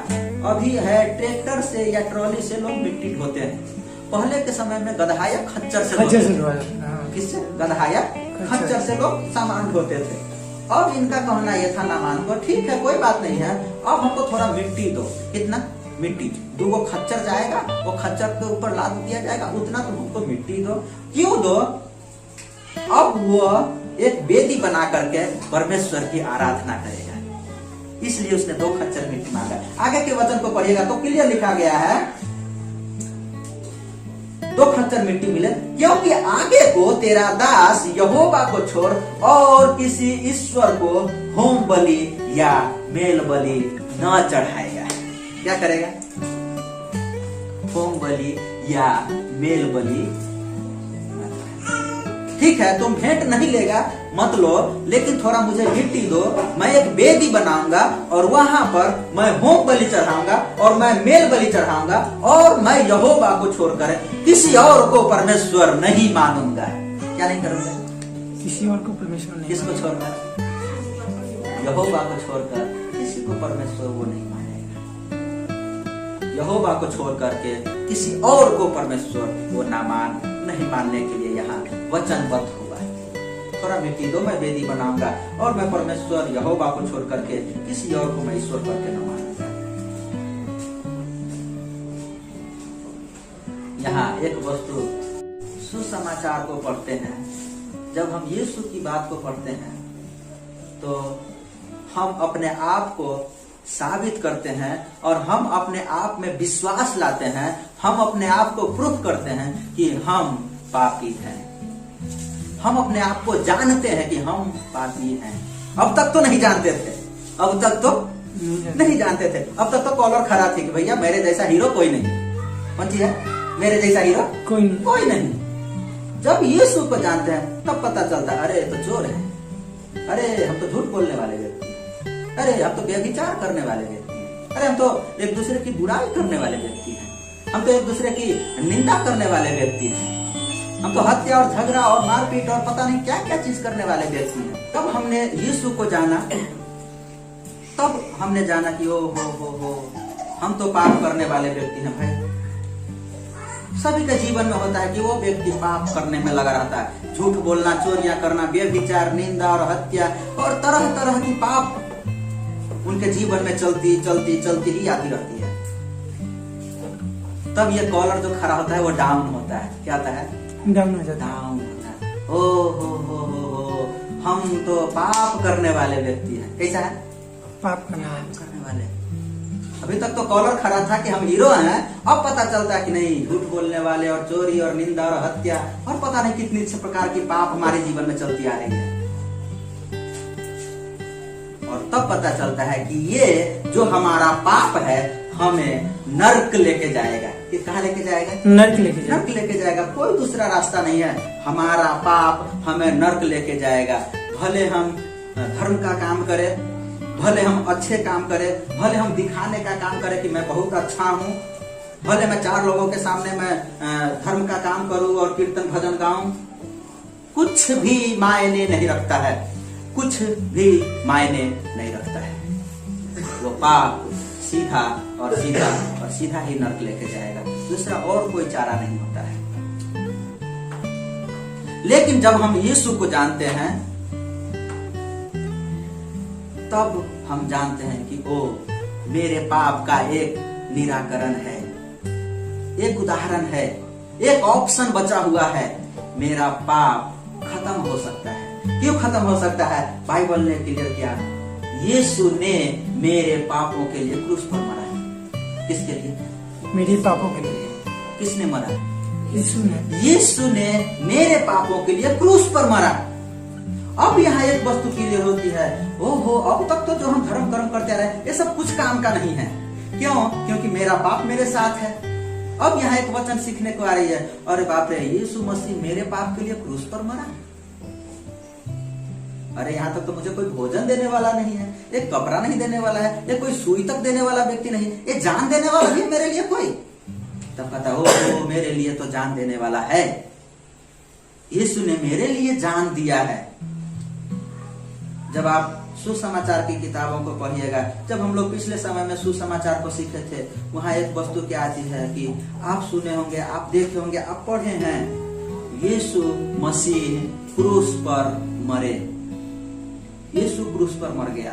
अभी है ट्रैक्टर से या ट्रॉली से लोग मिट्टी ढोते हैं। पहले के समय में गदहाया खच्चर से किससे? गदहाया खच्चर से लोग सामान ढोते थे। अब इनका कहना यह था नामान को, ठीक है कोई बात नहीं है, अब हमको थोड़ा मिट्टी दो। कितना? मिट्टी 2 खच्चर जाएगा, वो खच्चर के ऊपर लाद दिया जाएगा, उतना तुम हमको मिट्टी दो। क्यों दो? अब वो एक वेदी बना करके परमेश्वर की आराधना करेगा, इसलिए उसने 2 खच्चर मिट्टी मांगा। आगे के वचन को पढ़िएगा तो क्लियर लिखा गया है 2 खच्चर मिट्टी मिले, क्योंकि आगे को तेरा दास यहोवा को छोड़ और किसी ईश्वर को होम बलि या मेल बलि न चढ़ाएगा। क्या करेगा? होम बलि या मेल बलि। ठीक है, तुम भेंट नहीं लेगा मत लो, लेकिन थोड़ा मुझे मिट्टी दो, मैं एक वेदी बनाऊंगा और वहां पर मैं होम बलि चढ़ाऊंगा और मैं मेल बलि चढ़ाऊंगा, और मैं यहोवा को छोड़कर किसी और को परमेश्वर नहीं मानूंगा। क्या नहीं करूंगा? किसी और को परमेश्वर नहीं। किसको छोड़कर? यहोवा को छोड़कर किसी को परमेश्वर वो नहीं मानेगा। यहोवा को छोड़ करके किसी और को परमेश्वर वो नहीं मानने के लिए यहाँ वचनबद्ध हुआ है। थोड़ा मिट्टी दो, मैं वेदी बनाऊंगा और मैं परमेश्वर यहोवा को छोड़ करके किसी और को मैं ईश्वर करके न मानूंगा। यहाँ एक वस्तु, सुसमाचार को पढ़ते हैं, जब हम यीशु की बात को पढ़ते हैं तो हम अपने आप को साबित करते हैं और हम अपने आप में विश्वास लाते हैं। हम अपने आप को प्रूफ करते हैं कि हम पापी हैं। हम अपने आप को जानते हैं कि हम पापी हैं। अब तक तो नहीं जानते थे, अब तक तो नहीं जानते थे। अब तक तो कॉलर खड़ा थी कि भैया मेरे जैसा हीरो कोई नहीं। कौन चीज है? मेरे जैसा हीरो कोई नहीं। जब यीशु को जानते हैं तब पता चलता है, अरे तो चोर है, अरे हम तो झूठ बोलने वाले व्यक्ति, अरे हम तो व्यभिचार करने वाले व्यक्ति हैं, अरे हम तो एक दूसरे की बुराई करने वाले व्यक्ति हैं, हम तो एक दूसरे की निंदा करने वाले व्यक्ति हैं, हम तो हत्या और झगड़ा और मारपीट और पता नहीं क्या क्या चीज करने वाले व्यक्ति हैं। तब हमने यीशु को जाना तब हमने जाना कि ओ हो हम तो पाप करने वाले व्यक्ति हैं भाई। सभी के जीवन में होता है कि वो व्यक्ति पाप करने में लगा रहता है, झूठ बोलना, चोरियां करना, व्यभिचार, निंदा और हत्या और तरह तरह की पाप उनके जीवन में चलती ही आती रहती है। तब ये कॉलर जो खड़ा होता है वो डाउन होता है। क्या होता है? डाउन हो जाता है। डाउन होता है। ओ हो, हम तो पाप करने वाले व्यक्ति हैं। कैसा है? पाप करने वाले। अभी तक तो कॉलर खड़ा था कि हम हीरो हैं, अब पता चलता है कि नहीं, झूठ बोलने वाले और चोरी और निंदा और हत्या और पता नहीं कितनी प्रकार की पाप हमारे जीवन में चलती आ रही है। और तब पता चलता है कि ये जो हमारा पाप है हमें नर्क लेके जाएगा। कि कहाँ लेके जाएगा? नर्क लेके जाएगा। कोई दूसरा रास्ता नहीं है। हमारा पाप हमें नर्क लेके जाएगा। भले हम धर्म का काम करें, भले हम अच्छे काम करें, भले हम दिखाने का काम करें कि मैं बहुत अच्छा हूँ, भले मैं 4 लोगों के सामने मैं धर्म का काम करूँ और कीर्तन भजन गाऊं, कुछ भी मायने नहीं रखता है। कुछ भी मायने नहीं रखता है। वो पाप सीधा ही नर्क लेके जाएगा। दूसरा और कोई चारा नहीं होता है। लेकिन जब हम यीशु को जानते हैं तब हम जानते हैं कि ओ मेरे पाप का एक निराकरण है, एक उदाहरण है, एक ऑप्शन बचा हुआ है। मेरा पाप खत्म हो सकता है। क्यों खत्म हो सकता है? बाइबल ने क्लियर किया, यीशु ने मेरे पापों के लिए क्रूस पर मरा है। किसके लिए? मेरे पापों के लिए। किसने मरा? यीशु ने मेरे पापों के लिए क्रूस पर मरा। अब यहाँ एक वस्तु क्लियर होती है, ओहो अब तक तो जो हम धर्म कर्म करते रहे ये सब कुछ काम का नहीं है। क्यों? क्योंकि मेरा पाप मेरे साथ है। अब यहाँ एक वचन सीखने को आ रही है, अरे बाप रे, यीशु मसीह मेरे पाप के लिए क्रूस पर मरा। अरे यहाँ तक तो मुझे कोई भोजन देने वाला नहीं है, एक कपड़ा नहीं देने वाला है, ये कोई सुई तक देने वाला व्यक्ति नहीं, ये जान देने वाला भी मेरे लिए कोई। तब कहता हो मेरे लिए तो जान देने वाला है। यीशु ने मेरे लिए जान दिया है। जब आप सुसमाचार की किताबों को पढ़िएगा, जब हम लोग पिछले समय में सुसमाचार को सीखे थे, वहां एक वस्तु क्या आती है कि आप सुने होंगे, आप देखे होंगे, आप पढ़े हैं, यीशु मसीह क्रूस पर मरे। यीशु क्रूस पर मर गया।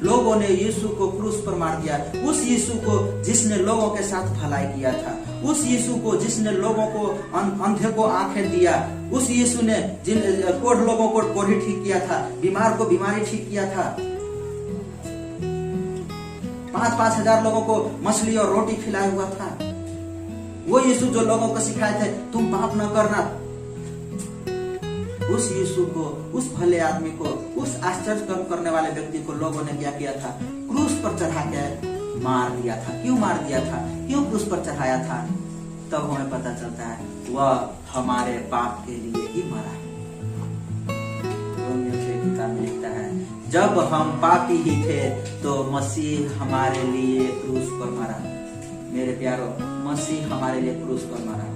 लोगों ने यीशु को क्रूस पर मार दिया। उस यीशु को जिसने लोगों के साथ भलाई किया था, उस यीशु को जिसने लोगों को अंधे को आंखें दिया, उस यीशु ने जिन कोढ़ लोगों को कोढ़ी ठीक किया था, बीमार को बीमारी ठीक किया था, 5-5 हजार लोगों को मछली और रोटी खिलाया हुआ था। वो यीशु जो लोगों को सिखाए थे तुम पाप न करना, उस यीशु को, उस भले आदमी को, उस आश्चर्य कर्म करने वाले व्यक्ति को लोगों ने क्या किया था? क्रूस पर चढ़ा के मार दिया था। क्यों मार दिया था? क्यों क्रूस पर चढ़ाया था? तब हमें पता चलता है वह हमारे पाप के लिए ही मरा। रोमियो की किताब में लिखता है, जब हम पापी ही थे तो मसीह हमारे लिए क्रूस पर मरा। मेरे प्यारो, मसीह हमारे लिए क्रूस पर मरा।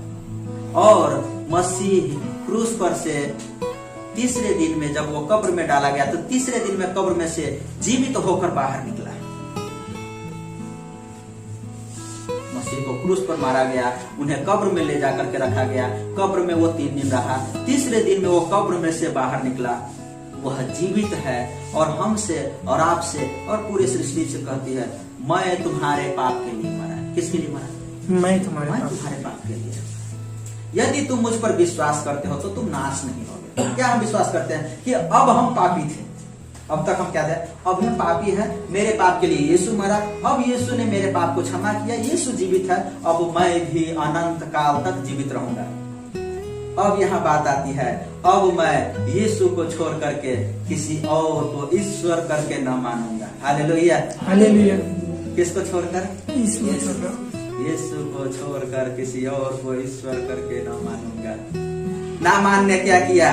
और मसीह क्रूस पर से तीसरे दिन में जब वो कब्र में डाला गया तो तीसरे दिन में कब्र में से जीवित होकर बाहर निकला। मसीह को क्रूस पर मारा गया, उन्हें कब्र में ले जाकर के रखा गया, कब्र में वो 3 दिन रहा, तीसरे दिन में वो कब्र में से बाहर निकला। वह जीवित है और हमसे और आपसे और पूरी सृष्टि से कहती है, मैं तुम्हारे पाप के लिए मरा। किसके लिए मरा? मैं तुम्हारे पाप के लिए। यदि तुम मुझ पर विश्वास करते हो तो तुम नाश नहीं होगे। क्या हम विश्वास करते हैं कि अब हम पापी थे, अब तक हम क्या थे? अब हम पापी हैं, मेरे पाप के लिए यीशु मरा, अब यीशु ने मेरे पाप को क्षमा किया, यीशु जीवित है, अब मैं भी अनंत काल तक जीवित रहूंगा। अब यहाँ बात आती है, अब मैं यीशु को छोड़ करके किसी और को ईश्वर करके न मानूंगा। Hallelujah, hallelujah. किसको छोड़कर? यीशु को छोड़कर किसी और को ईश्वर करके न मानूंगा। ना मानने क्या किया?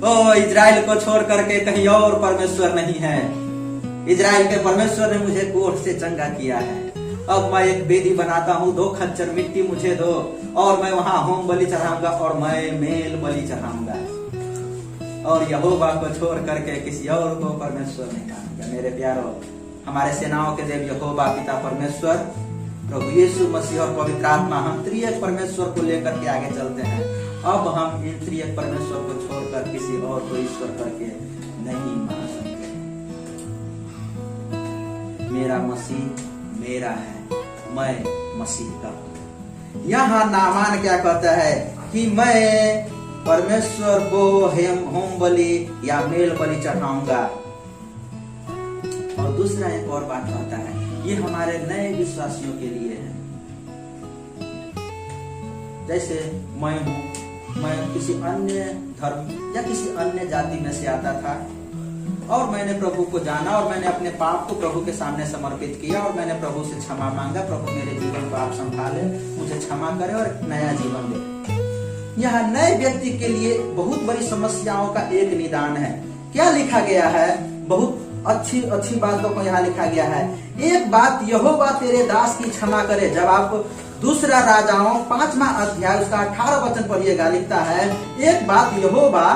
ओ इजराइल को छोड़ करके कहीं और परमेश्वर नहीं है। इजराइल के परमेश्वर ने मुझे कोढ़ से चंगा किया है। अब मैं एक वेदी बनाता हूँ, 2 खच्चर मिट्टी मुझे दो और मैं वहां होम बलि चढ़ाऊंगा और मैं मेल बलि चढ़ाऊंगा। और यहोवा को छोड़ करके किसी और को परमेश्वर नहीं मानेगा। मेरे प्यारो, हमारे सेनाओं के देव यहोवा पिता परमेश्वर, प्रभु यीशु मसीह और पवित्र आत्मा, हम त्रिएक परमेश्वर को लेकर के आगे चलते हैं। अब हम इन त्रिएक परमेश्वर को छोड़कर किसी और को ईश्वर करके नहीं मान सकते। मेरा मसीह मेरा है, मैं मसीह का हूं। यहाँ नामान क्या कहता है कि मैं परमेश्वर को होम बलि या मेल बलि चढ़ाऊंगा। और दूसरा एक और बात कहता है, ये हमारे नए विश्वासियों के लिए है। जैसे मैं किसी अन्य धर्म या किसी अन्य जाति में से आता था और मैंने प्रभु को जाना और मैंने अपने पाप को प्रभु के सामने समर्पित किया और मैंने प्रभु से क्षमा मांगा, प्रभु मेरे जीवन को आप संभाले, मुझे क्षमा करे और नया जीवन दे। यह नए व्यक्ति के लिए बहुत बड़ी समस्याओं का एक निदान है। क्या लिखा गया है? बहुत अच्छी बातों को यहाँ लिखा गया है। एक बात यहोवा तेरे दास की क्षमा करे। जब आप दूसरा राजाओं 5वां अध्याय उसका 18 वचन पढ़िएगा, लिखता है एक बात यहोवा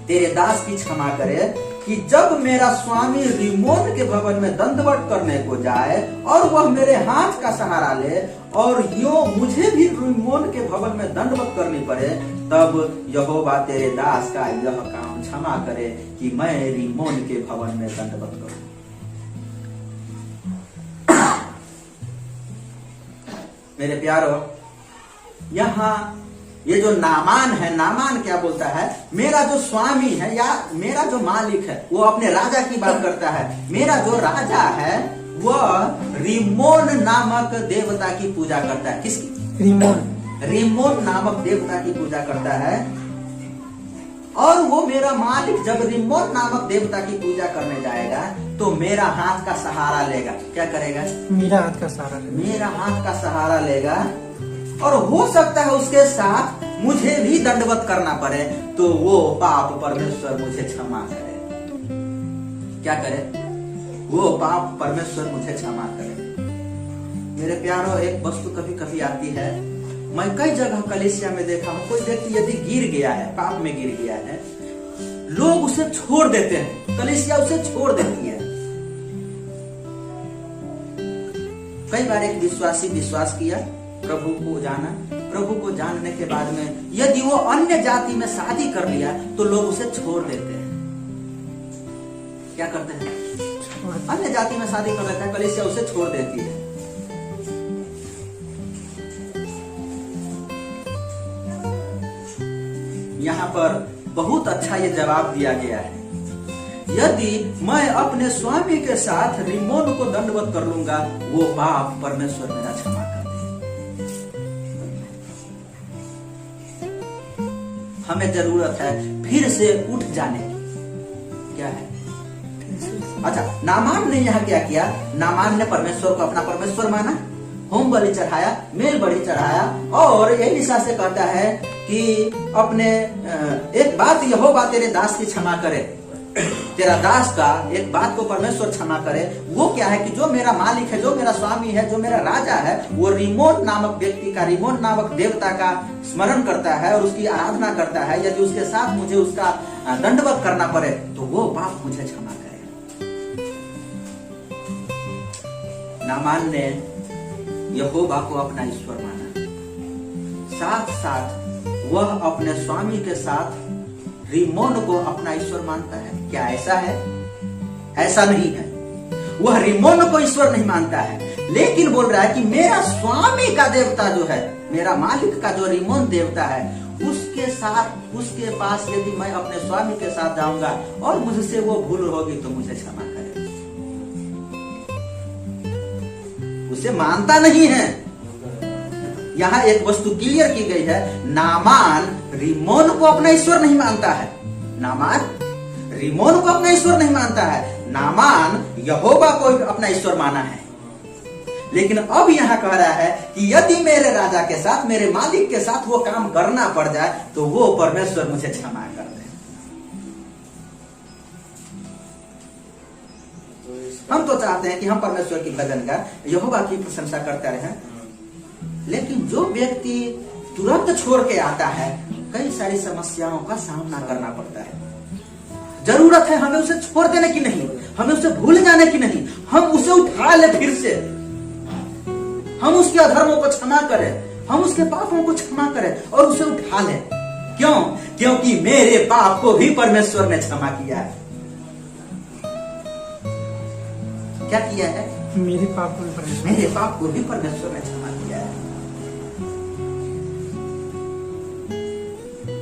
तेरे दास की क्षमा करे कि जब मेरा स्वामी रिमोन के भवन में दंडवत करने को जाए और वह मेरे हाथ का सहारा ले और यो मुझे भी रिमोन के भवन में दंडवत करनी पड़े, तब यहोवा तेरे दास का यह काम क्षमा करे कि मैं रिमोन के भवन में दंडवत करूं। मेरे प्यारो, यहाँ ये जो नामान है, नामान क्या बोलता है? मेरा जो स्वामी है या मेरा जो मालिक है, वो अपने राजा की बात करता है। मेरा जो राजा है वह रिमोन नामक देवता की पूजा करता है। किसकी? रिमोन नामक देवता की पूजा करता है। और वो मेरा मालिक जब रिमोन नामक देवता की पूजा करने जाएगा तो मेरा हाथ का सहारा लेगा। क्या करेगा? मेरा हाथ का सहारा लेगा। मेरा हाथ का सहारा लेगा और हो सकता है उसके साथ मुझे भी दंडवत करना पड़े, तो वो पाप परमेश्वर मुझे क्षमा करे। क्या करे? वो पाप परमेश्वर मुझे क्षमा करे। मेरे प्यारो, एक वस्तु कभी कभी आती है, मैं कई जगह कलीसिया में देखा हूं, कोई व्यक्ति यदि गिर गया है, पाप में गिर गया है, लोग उसे छोड़ देते हैं, कलीसिया उसे छोड़ देती है। कई बार एक विश्वासी विश्वास किया, प्रभु को जाना, प्रभु को जानने के बाद में यदि वो अन्य जाति में शादी कर लिया तो लोग उसे छोड़ देते हैं। क्या करते हैं? अन्य जाति में शादी कर लेता है, कलीसिया उसे छोड़ देती है। यहाँ पर बहुत अच्छा ये जवाब दिया गया है, यदि मैं अपने स्वामी के साथ रिमोन को दंडवत कर लूंगा, वो पाप परमेश्वर मेरा क्षमा कर दे। हमें जरूरत है फिर से उठ जाने की। क्या है? अच्छा, नामान ने यहाँ क्या किया? नामान ने परमेश्वर को अपना परमेश्वर माना, होम बलि चढ़ाया, मेल बलि चढ़ाया और एलीशा से कहता है कि अपने एक बात यहोवा तेरे दास की क्षमा करे, तेरा दास का एक बात को परमेश्वर क्षमा करे। वो क्या है कि जो मेरा मालिक है, जो मेरा स्वामी है, जो मेरा राजा है, वो रिमोन नामक व्यक्ति का, रिमोन नामक देवता का स्मरण करता है और उसकी आराधना करता है। यदि उसके साथ मुझे उसका दंडवत करना पड़े तो वो पाप मुझे क्षमा करेगा। नामान ने यहोवा को अपना ईश्वर माना, साथ साथ वह अपने स्वामी के साथ रिमोन को अपना ईश्वर मानता है। क्या ऐसा है? ऐसा नहीं है। वह रिमोन को ईश्वर नहीं मानता है, लेकिन बोल रहा है कि मेरा स्वामी का देवता जो है, मेरा मालिक का जो रिमोन देवता है, उसके साथ, उसके पास यदि मैं अपने स्वामी के साथ जाऊंगा और मुझसे वो भूल होगी तो मुझे क्षमा करे। उसे मानता नहीं है। यहाँ एक वस्तु क्लियर की गई है, नामान रिमोन को अपना ईश्वर नहीं मानता है। नामान रिमोन को अपना ईश्वर नहीं मानता है, नामान यहोवा को अपना ईश्वर माना है। लेकिन अब यहाँ कह रहा है कि यदि मेरे राजा के साथ, मेरे मालिक के साथ वो काम करना पड़ जाए तो वो परमेश्वर मुझे क्षमा कर दे। हम तो चाहते हैं कि हम परमेश्वर की भजन कर, यहोवा की प्रशंसा करते रहे, लेकिन जो व्यक्ति तुरंत छोड़ के आता है, कई सारी समस्याओं का सामना करना पड़ता है। जरूरत है हमें उसे छोड़ देने की नहीं, हमें उसे भूल जाने की नहीं, हम उसे उठा ले फिर से, हम उसके अधर्मों को क्षमा करें, हम उसके पापों को क्षमा करें और उसे उठा लें। क्यों? क्योंकि मेरे पाप को भी परमेश्वर ने क्षमा किया है। क्या किया है? मेरे पाप को भी परमेश्वर ने क्षमा किया है।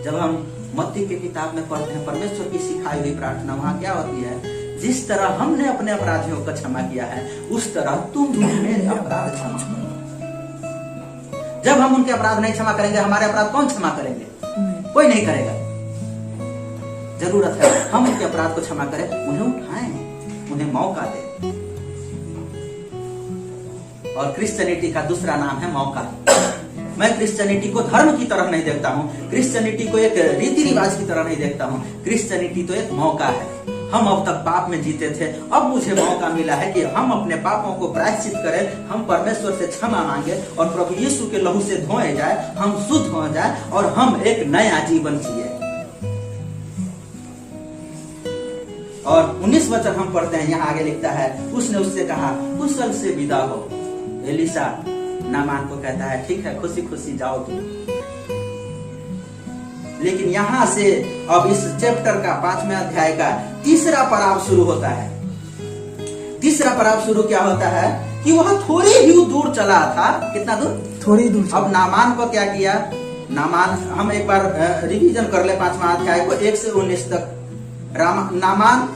जब हम मत्ती की किताब में पढ़ते हैं परमेश्वर की सिखाई हुई प्रार्थना, वहां क्या होती है? जिस तरह हमने अपने अपराधियों को क्षमा किया है उस तरह तुम भी मेरे अपराध क्षमा करो। जब हम उनके अपराध नहीं क्षमा करेंगे, हमारे अपराध कौन क्षमा करेंगे? कोई नहीं करेगा। जरूरत है हम उनके अपराध को क्षमा करें, उन्हें उठाएं, उन्हें मौका दें। और क्रिश्चियनिटी का दूसरा नाम है मौका। मैं क्रिश्चियनिटी को धर्म की तरफ नहीं देखता हूँ, क्रिश्चियनिटी को एक रीति रिवाज की तरह नहीं देखता हूँ। क्रिश्चियनिटी तो एक मौका है। हम अब तक पाप में जीते थे, अब मुझे मौका मिला है कि हम अपने पापों को प्रायश्चित करें, हम परमेश्वर से क्षमा मांगे और प्रभु यीशु के लहू से धोए जाए, हम शुद्ध हो जाए और हम एक नया जीवन जिए। और 19 वचन हम पढ़ते हैं, यहाँ आगे लिखता है, उसने उससे कहा कुशल से विदा हो। एलिशा नामान को कहता है ठीक है, खुशी खुशी जाओ तुम। लेकिन यहां से अब इस चैप्टर का 5वें अध्याय का तीसरा पड़ाव शुरू होता है। तीसरा पड़ाव शुरू क्या होता है कि वह थोड़ी ही दूर चला था। कितना दूर? थोड़ी दूर। अब नामान को क्या किया? नामान, हम एक बार रिवीजन कर ले 5वां अध्याय को 1 से 19 तक। नामान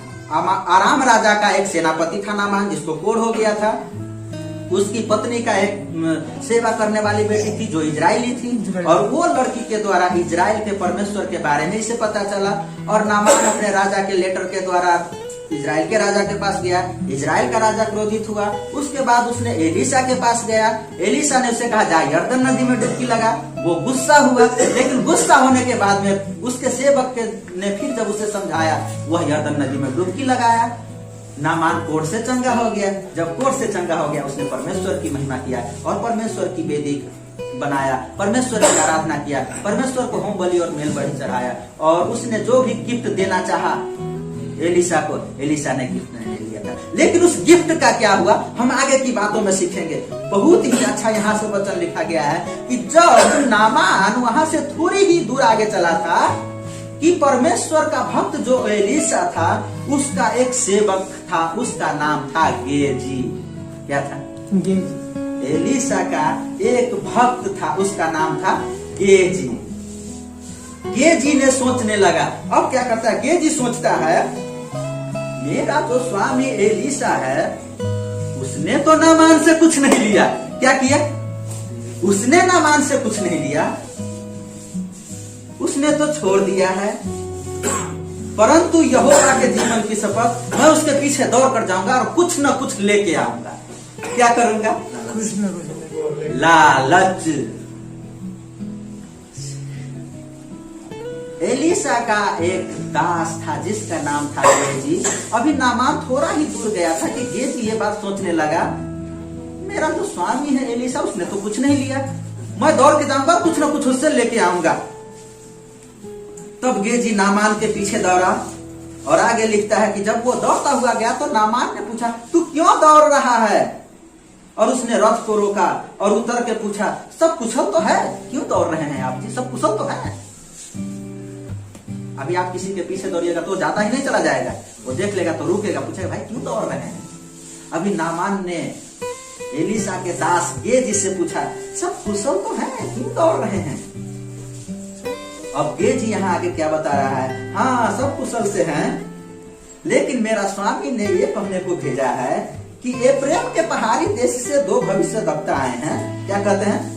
आराम राजा का एक सेनापति था नामान, जिसको कोढ़ हो गया था। उसकी पत्नी का एक सेवा करने वाली बेटी थी जो इजरायली थी, और वो लड़की के द्वारा इजराइल के परमेश्वर के बारे में इसे पता चला। और नामान अपने राजा के लेटर के द्वारा इजराइल के राजा के पास गया। इजराइल का राजा क्रोधित हुआ। उसके बाद उसने एलिशा के पास गया। एलिशा ने उसे कहा जा यर्दन नदी में डुबकी लगा। वो गुस्सा हुआ, लेकिन गुस्सा होने के बाद में उसके सेवक ने फिर जब उसे समझाया, वह यर्दन नदी में डुबकी लगाया। नामान कोढ़ से चंगा हो गया। जब कोढ़ से चंगा हो गया, उसने परमेश्वर की महिमा किया और परमेश्वर की वेदी बनाया, परमेश्वर की आराधना किया, परमेश्वर को होम बलि और मेल बलि चढ़ाया। और उसने जो भी गिफ्ट देना चाहा एलिशा को, एलिशा ने गिफ्ट नहीं लिया था। लेकिन उस गिफ्ट का क्या हुआ, हम आगे की बातों में सीखेंगे। बहुत ही अच्छा यहाँ से वचन लिखा गया है कि जब नामान वहां से थोड़ी ही दूर आगे चला था कि परमेश्वर का भक्त जो एलिशा था, उसका एक सेवक था, उसका नाम था गेजी। क्या था? गेजी। एलिशा का एक भक्त था, उसका नाम था गेजी। गेजी ने सोचने लगा, अब क्या करता है गेजी? सोचता है मेरा जो स्वामी एलिशा है उसने तो नामान से कुछ नहीं लिया। क्या किया? उसने नामान से कुछ नहीं लिया, उसने तो छोड़ दिया है। परंतु यहोवा के जीवन की शपथ, मैं उसके पीछे दौड़ कर जाऊंगा और कुछ न कुछ लेके आऊंगा। क्या करूंगा? कुछ न कुछ। लालच। एलिशा का एक दास था जिसका नाम था गेजी। अभी नामान थोड़ा ही दूर गया था कि गेजी ये बात सोचने लगा, मेरा तो स्वामी है एलिशा, उसने तो कुछ नहीं लिया, मैं दौड़ के जाऊंगा, कुछ न कुछ उससे लेके आऊंगा। तब गेजी नामान के पीछे दौड़ा। और आगे लिखता है कि जब वो दौड़ता हुआ गया तो नामान ने पूछा तू क्यों दौड़ रहा है? और उसने रथ को रोका और उतर के पूछा सब कुशल तो है? क्यों दौड़ रहे हैं आप जी? सब कुशल तो है? अभी आप किसी के पीछे दौड़िएगा तो जाता ही नहीं चला जाएगा, वो देख लेगा तो रुकेगा, पूछेगा भाई क्यों दौड़ रहे हैं? अभी नामान ने एलिशा के दास गेजी से पूछा सब कुशल तो है, क्यों दौड़ रहे हैं? अब गेजी यहाँ आगे क्या बता रहा है? हाँ सब कुशल से हैं, लेकिन मेरा स्वामी ने ये कहने को भेजा है कि एफ्रेम के पहाड़ी देश से 2 भविष्यद्वक्ता आए हैं। क्या कहते हैं?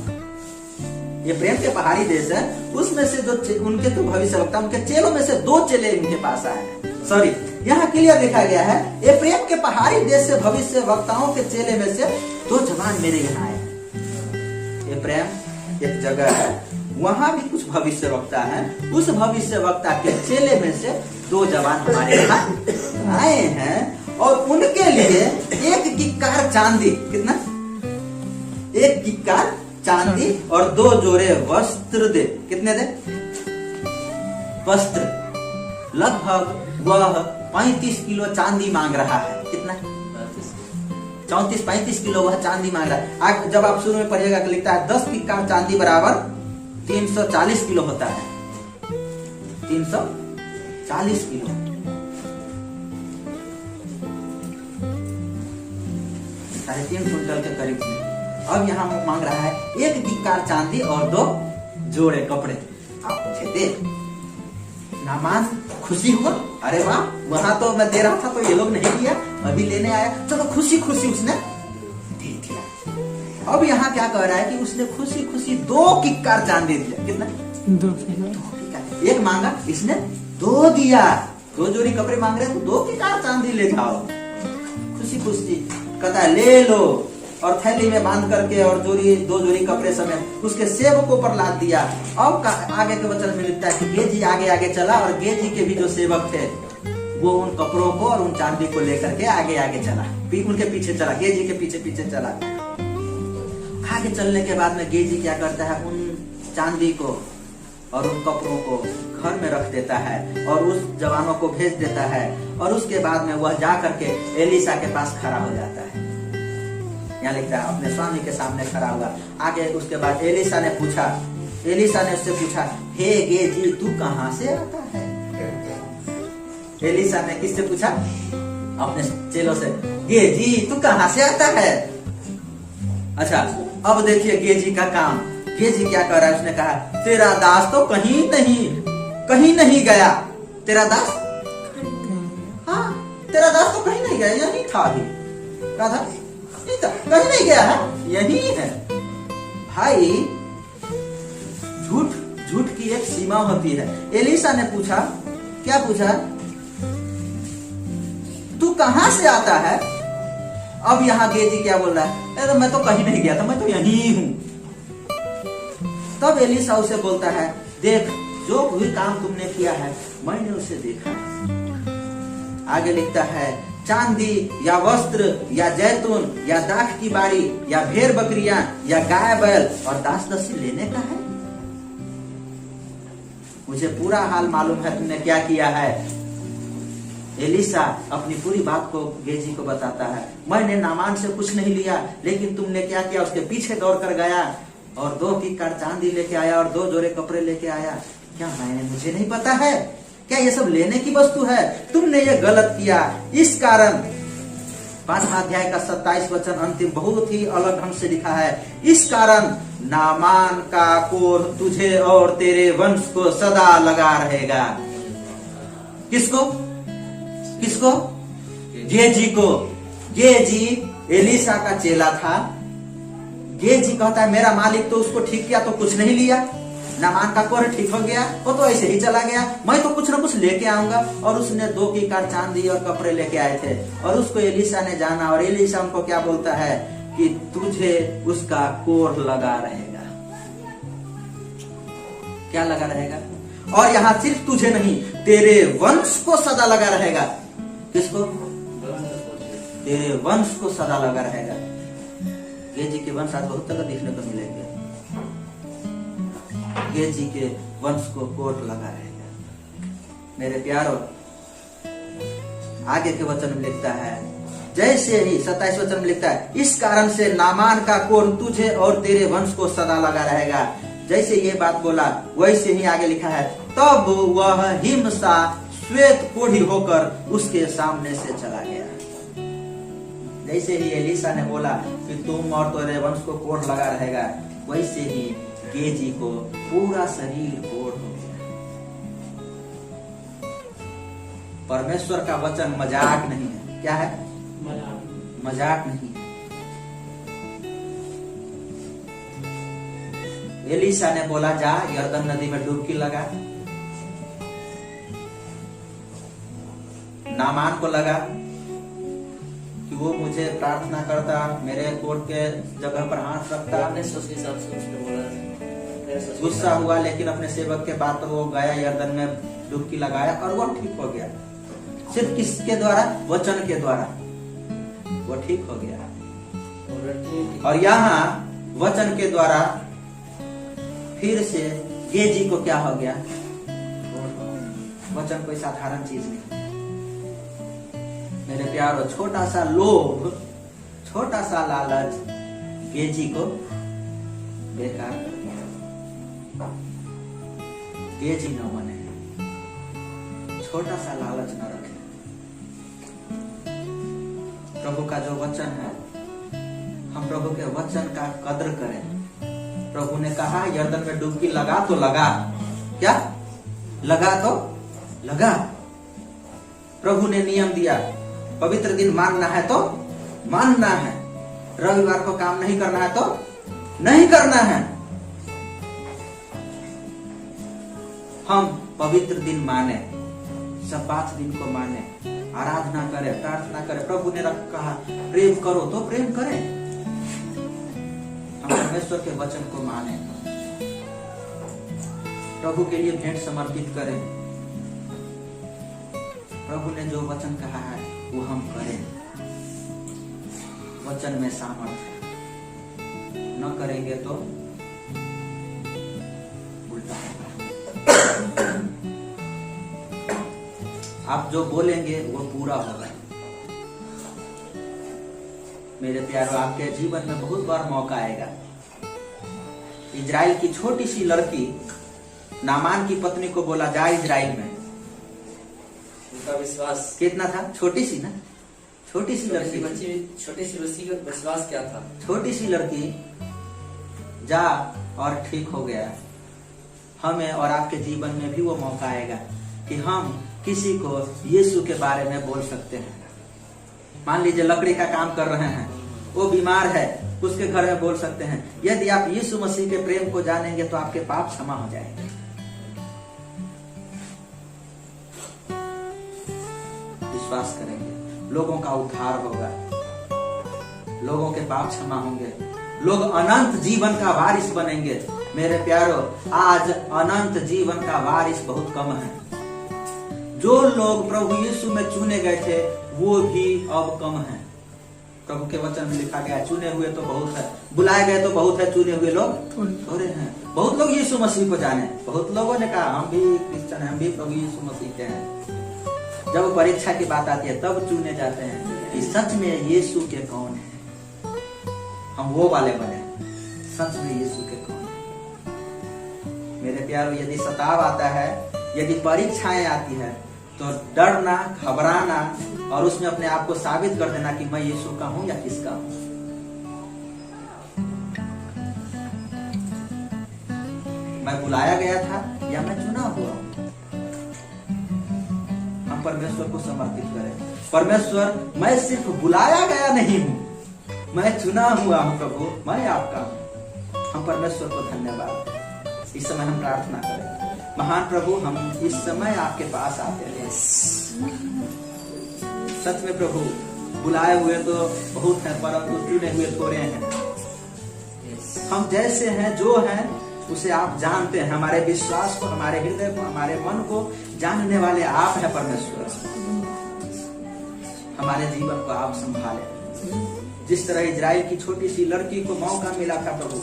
एफ्रेम के पहाड़ी देश है, उसमें से जो उनके तो भविष्यवक्ता, उनके चेलों में से 2 चेले उनके पास आए हैं। सॉरी, यहाँ क्लियर लिखा गया है एफ्रेम के पहाड़ी देश से भविष्य वक्ताओं के चेले में से 2 जवान मेरे यहाँ आए हैं। एफ्रेम एक जगह है, वहां भी कुछ भविष्य वक्ता है, उस भविष्य वक्ता के चेले में से 2 जवान हमारे यहाँ आए हैं और उनके लिए एक किक्कार चांदी, कितना? एक किक्कार चांदी और 2 जोड़े वस्त्र दे। कितने दे? वस्त्र। लगभग वह 35 किलो चांदी मांग रहा है। कितना? 34-35 किलो वह चांदी मांग रहा है। आज जब आप शुरू में पढ़िएगा तो लिखता है 10 किक्कार चांदी बराबर 340 किलो होता है। 340 किलो, साढ़े 3 क्विंटल के करीब में। अब यहाँ मांग रहा है 1 किक्कार चांदी और 2 जोड़े कपड़े। आप पूछे दे। नामान खुशी हुआ, अरे वाह, वहां तो मैं दे रहा था तो ये लोग नहीं दिया, अभी लेने आया, चलो खुशी खुशी उसने दे दिया। अब यहाँ क्या कह रहा है कि उसने खुशी खुशी 2 किक्कार चांदी दिया। कितना? 2 किलो। एक मांगा, इसने 2 दिया। 2 जोड़ी कपड़े मांग रहे हैं तो 2 किक्कार चांदी ले जाओ। खुशी खुशी कहता है ले लो, और थैली में बांध करके और 2 जोड़ी कपड़े समेत उसके सेवकों पर लाद दिया। अब आगे के वचन में लिखता है कि गेजी आगे आगे चला, और गेजी के भी जो सेवक थे वो उन कपड़ों को और उन चांदी को लेकर के आगे आगे चला, उनके पीछे चला, गेजी के पीछे पीछे चला। आगे चलने के बाद में गेजी क्या करता है, उन चांदी को और उन कपड़ों को घर में रख देता है और उस जवानों को भेज देता है। और उसके बाद में वह जा करके एलिशा के पास खड़ा हो जाता है। यहाँ लिखता है अपने स्वामी के सामने खड़ा हुआ। आगे उसके बाद एलिशा ने उससे पूछा, हे गेजी तू कहाँ से आता है? एलिशा ने किससे पूछा? अपने चेलों से, गेजी तू कहाँ से आता है? अच्छा, अब देखिए गेजी का काम। गेजी क्या कर रहा है? उसने कहा तेरा दास तो कहीं नहीं गया। तेरा दास, हाँ तेरा दास तो कहीं नहीं गया, यही था। अभी कहा था कहीं नहीं गया है, यही है। भाई झूठ की एक सीमा होती है। एलिशा ने पूछा, क्या पूछा? तू कहां से आता है? अब यहाँ गेजी क्या बोल रहा है? अरे मैं तो कहीं नहीं गया था, मैं तो यहीं हूं। तब एलिशा उसे बोलता है, देख जो भी काम तुमने किया है मैंने उसे देखा है। आगे लिखता है, चांदी या वस्त्र या जैतून या दाख की बारी या भेड़ बकरियां या गाय बैल और दास दासी लेने का है? मुझे पूरा हाल मालूम है तुमने क्या किया है। एलिशा अपनी पूरी बात को गेजी को बताता है। मैंने नामान से कुछ नहीं लिया, लेकिन तुमने क्या किया? उसके पीछे दौड़ कर गया और 2 किक्कार चांदी लेके आया और 2 जोड़े कपड़े लेके आया। क्या मुझे नहीं पता है? क्या ये सब लेने की वस्तु है? तुमने ये गलत किया। इस कारण 5वां अध्याय का 27 वचन अंतिम बहुत ही अलग ढंग से लिखा है। इस कारण नामान का कोढ़ तुझे और तेरे वंश को सदा लगा रहेगा। किसको? गेजी को। गेजी एलिशा का चेला था। गेजी कहता है मेरा मालिक तो उसको ठीक किया तो कुछ नहीं लिया, नामान का कोढ़ ठीक हो गया, वो तो ऐसे ही चला गया, मैं तो कुछ ना कुछ लेके आऊंगा। और उसने 2 किक्कार चांदी और कपड़े लेके आए थे और उसको एलिशा ने जाना, और एलिशा उनको क्या बोलता है कि तुझे उसका कोढ़ लगा रहेगा। क्या लगा रहेगा? और यहाँ सिर्फ तुझे नहीं, तेरे वंश को सदा लगा रहेगा। किसको? तेरे वंश को सदा लगा रहेगा। गेजी के वंश आज बहुत तरह देखने को मिलेंगे। गेजी के वंश को कोढ़ लगा रहेगा। मेरे प्यारों, आगे के वचन में लिखता है, जैसे ही 27 वचन में लिखता है, इस कारण से नामान का कोढ़ तुझे और तेरे वंश को सदा लगा रहेगा। जैसे ये बात बोला वैसे ही आगे लिखा है, तब वह हिमसा श्वेत कोढ़ी होकर उसके सामने से चला गया। जैसे ही एलिशा ने बोला कि तुम और तेरे वंश को कोढ़ लगा रहेगा, वैसे ही गेजी को पूरा शरीर कोढ़ हो गया। परमेश्वर का वचन मजाक नहीं है। क्या है? मजाक नहीं है। एलिशा ने बोला जा यरदन नदी में डुबकी लगा। नामान को लगा कि वो मुझे प्रार्थना करता, मेरे कोट के जगह पर हाथ रखता। गुस्सा हुआ, लेकिन अपने सेवक के बात पर वो गया, यरदन में डुबकी लगाया और वो ठीक हो गया। सिर्फ किसके द्वारा? वचन के द्वारा वो ठीक हो गया। और यहाँ वचन के द्वारा फिर से गेजी को क्या हो गया? वचन कोई साधारण चीज नहीं। मेरे प्यारो, छोटा सा लोभ, छोटा सा लालच गेजी को बेकार कर दिया। गेजी न बने, छोटा सा लालच न रखें। प्रभु का जो वचन है, हम प्रभु के वचन का कद्र करें। प्रभु ने कहा यर्दन में डुबकी लगा तो लगा, क्या लगा तो लगा। प्रभु ने नियम दिया, पवित्र दिन मानना है तो मानना है, रविवार को काम नहीं करना है तो नहीं करना है। हम पवित्र दिन माने, सब्बात दिन को माने, आराधना करें, प्रार्थना करें। प्रभु ने कहा प्रेम करो तो प्रेम करें। हम परमेश्वर के वचन को माने, प्रभु के लिए भेंट समर्पित करें। प्रभु ने जो वचन कहा है वो हम करें। वचन में सामर्थ्य है, न करेंगे तो उल्टा होगा। आप जो बोलेंगे वो पूरा होगा। मेरे प्यारों, आपके जीवन में बहुत बार मौका आएगा। इजराइल की छोटी सी लड़की नामान की पत्नी को बोला जा इजराइल में। उनका विश्वास कितना था? छोटी सी ना, छोटी सी लड़की, छोटी सी लड़की का विश्वास क्या था? छोटी सी लड़की जा और ठीक हो गया। हमें और आपके जीवन में भी वो मौका आएगा कि हम किसी को यीशु के बारे में बोल सकते हैं। मान लीजिए लकड़ी का काम कर रहे हैं, वो बीमार है, उसके घर में बोल सकते हैं। यदि आप यीशु मसीह के प्रेम को जानेंगे तो आपके पाप क्षमा हो जाएंगे। विश्वास करेंगे, लोगों का उद्धार होगा, लोगों के पाप क्षमा होंगे, लोग अनंत जीवन का वारिस बनेंगे। मेरे प्यारो, आज अनंत जीवन का वारिस बहुत कम है। जो लोग प्रभु यीशु में चुने गए थे वो भी अब कम है। प्रभु के वचन में लिखा गया, चुने हुए तो बहुत है, बुलाए गए तो बहुत है, चुने हुए लोग थोड़े हैं। बहुत लोग यीशु मसीह को जाने, बहुत लोगों ने कहा हम भी क्रिश्चियन हैं, हम भी प्रभु यीशु मसीह के हैं। जब परीक्षा की बात आती है तब चुने जाते हैं कि सच में यीशु के कौन है। हम वो वाले बने, सच में यीशु के कौन है। मेरे प्यारों, यदि सताव आता है, यदि परीक्षाएं आती है, तो डरना, घबराना और उसमें अपने आप को साबित कर देना कि मैं यीशु का हूं या किसका हूं। मैं बुलाया गया था या मैं चुना हुआ हूं। हम परमेश्वर को समर्पित करें। परमेश्वर, मैं सिर्फ बुलाया गया नहीं हूं, मैं चुना हुआ हूं। प्रभु, मैं आपका हूं। हम परमेश्वर को धन्यवाद दें। इस समय हम प्रार्थना करें। महान प्रभु, हम इस समय आपके पास आते हैं। सच में प्रभु, बुलाए हुए तो बहुत हैं, परंतु चुने हुए थोड़े हैं। हम जैसे हैं, जो हैं, उसे आप जानते हैं। हमारे विश्वास को, हमारे हृदय को, हमारे मन को जानने वाले आप हैं परमेश्वर। हमारे जीवन को आप संभालें। जिस तरह इजराइल की छोटी सी लड़की को मौका मिला था प्रभु,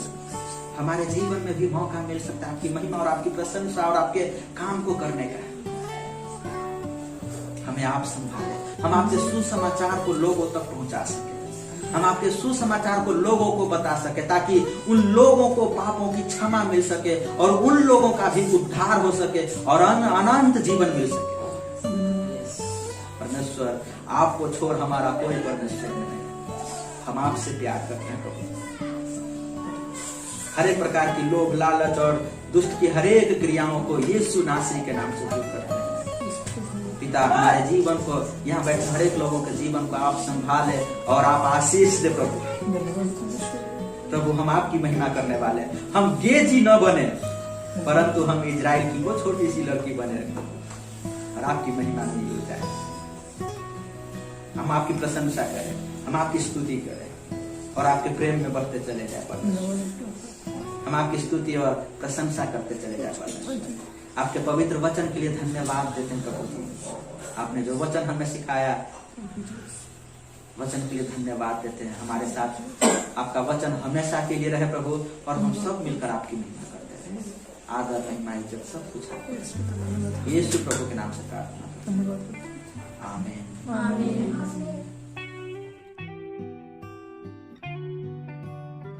हमारे जीवन में भी मौका मिल सकता है आपकी महिमा और आपकी प्रशंसा और आपके काम को करने का। हमें आप संभालें। हम आपके सुसमाचार को लोगों तक पहुंचा सके, हम आपके सुसमाचार को लोगों को बता सके, ताकि उन लोगों को पापों की क्षमा मिल सके और उन लोगों का भी उद्धार हो सके और अनंत जीवन मिल सके। परमेश्वर, आपको छोड़ हमारा कोई परमेश्वर नहीं। हम आपसे प्यार करते हैं प्रभु। हर एक प्रकार की लोभ, लालच और दुष्ट की हर एक क्रियाओं को यीशु नासरी के नाम से दूर करते हैं। पिता, हमारे जीवन को, यहाँ बैठे हर एक लोगों के जीवन को आप संभाले और आप आशीष दे प्रभु। प्रभु, हम आपकी महिमा करने वाले हैं। हम गेजी न बने, परंतु हम इजराइल की वो छोटी सी लड़की बने और आपकी महिमा नहीं हो जाए। हम आपकी प्रशंसा करें, हम आपकी स्तुति करें और आपके प्रेम में बढ़ते चले जाए। हम आपकी स्तुति और प्रशंसा करते चले जाए। आपके पवित्र वचन के लिए धन्यवाद देते हैं प्रभु जी। आपने जो वचन हमें सिखाया, वचन के लिए धन्यवाद देते हैं। हमारे साथ आपका वचन हमेशा के लिए रहे प्रभु, और हम सब मिलकर आपकी महिमा करते रहे। आदर महिमा इज्जत सब कुछ आपको। यीशु प्रभु के नाम से प्रार्थना। धन्यवाद। आमीन। आमीन।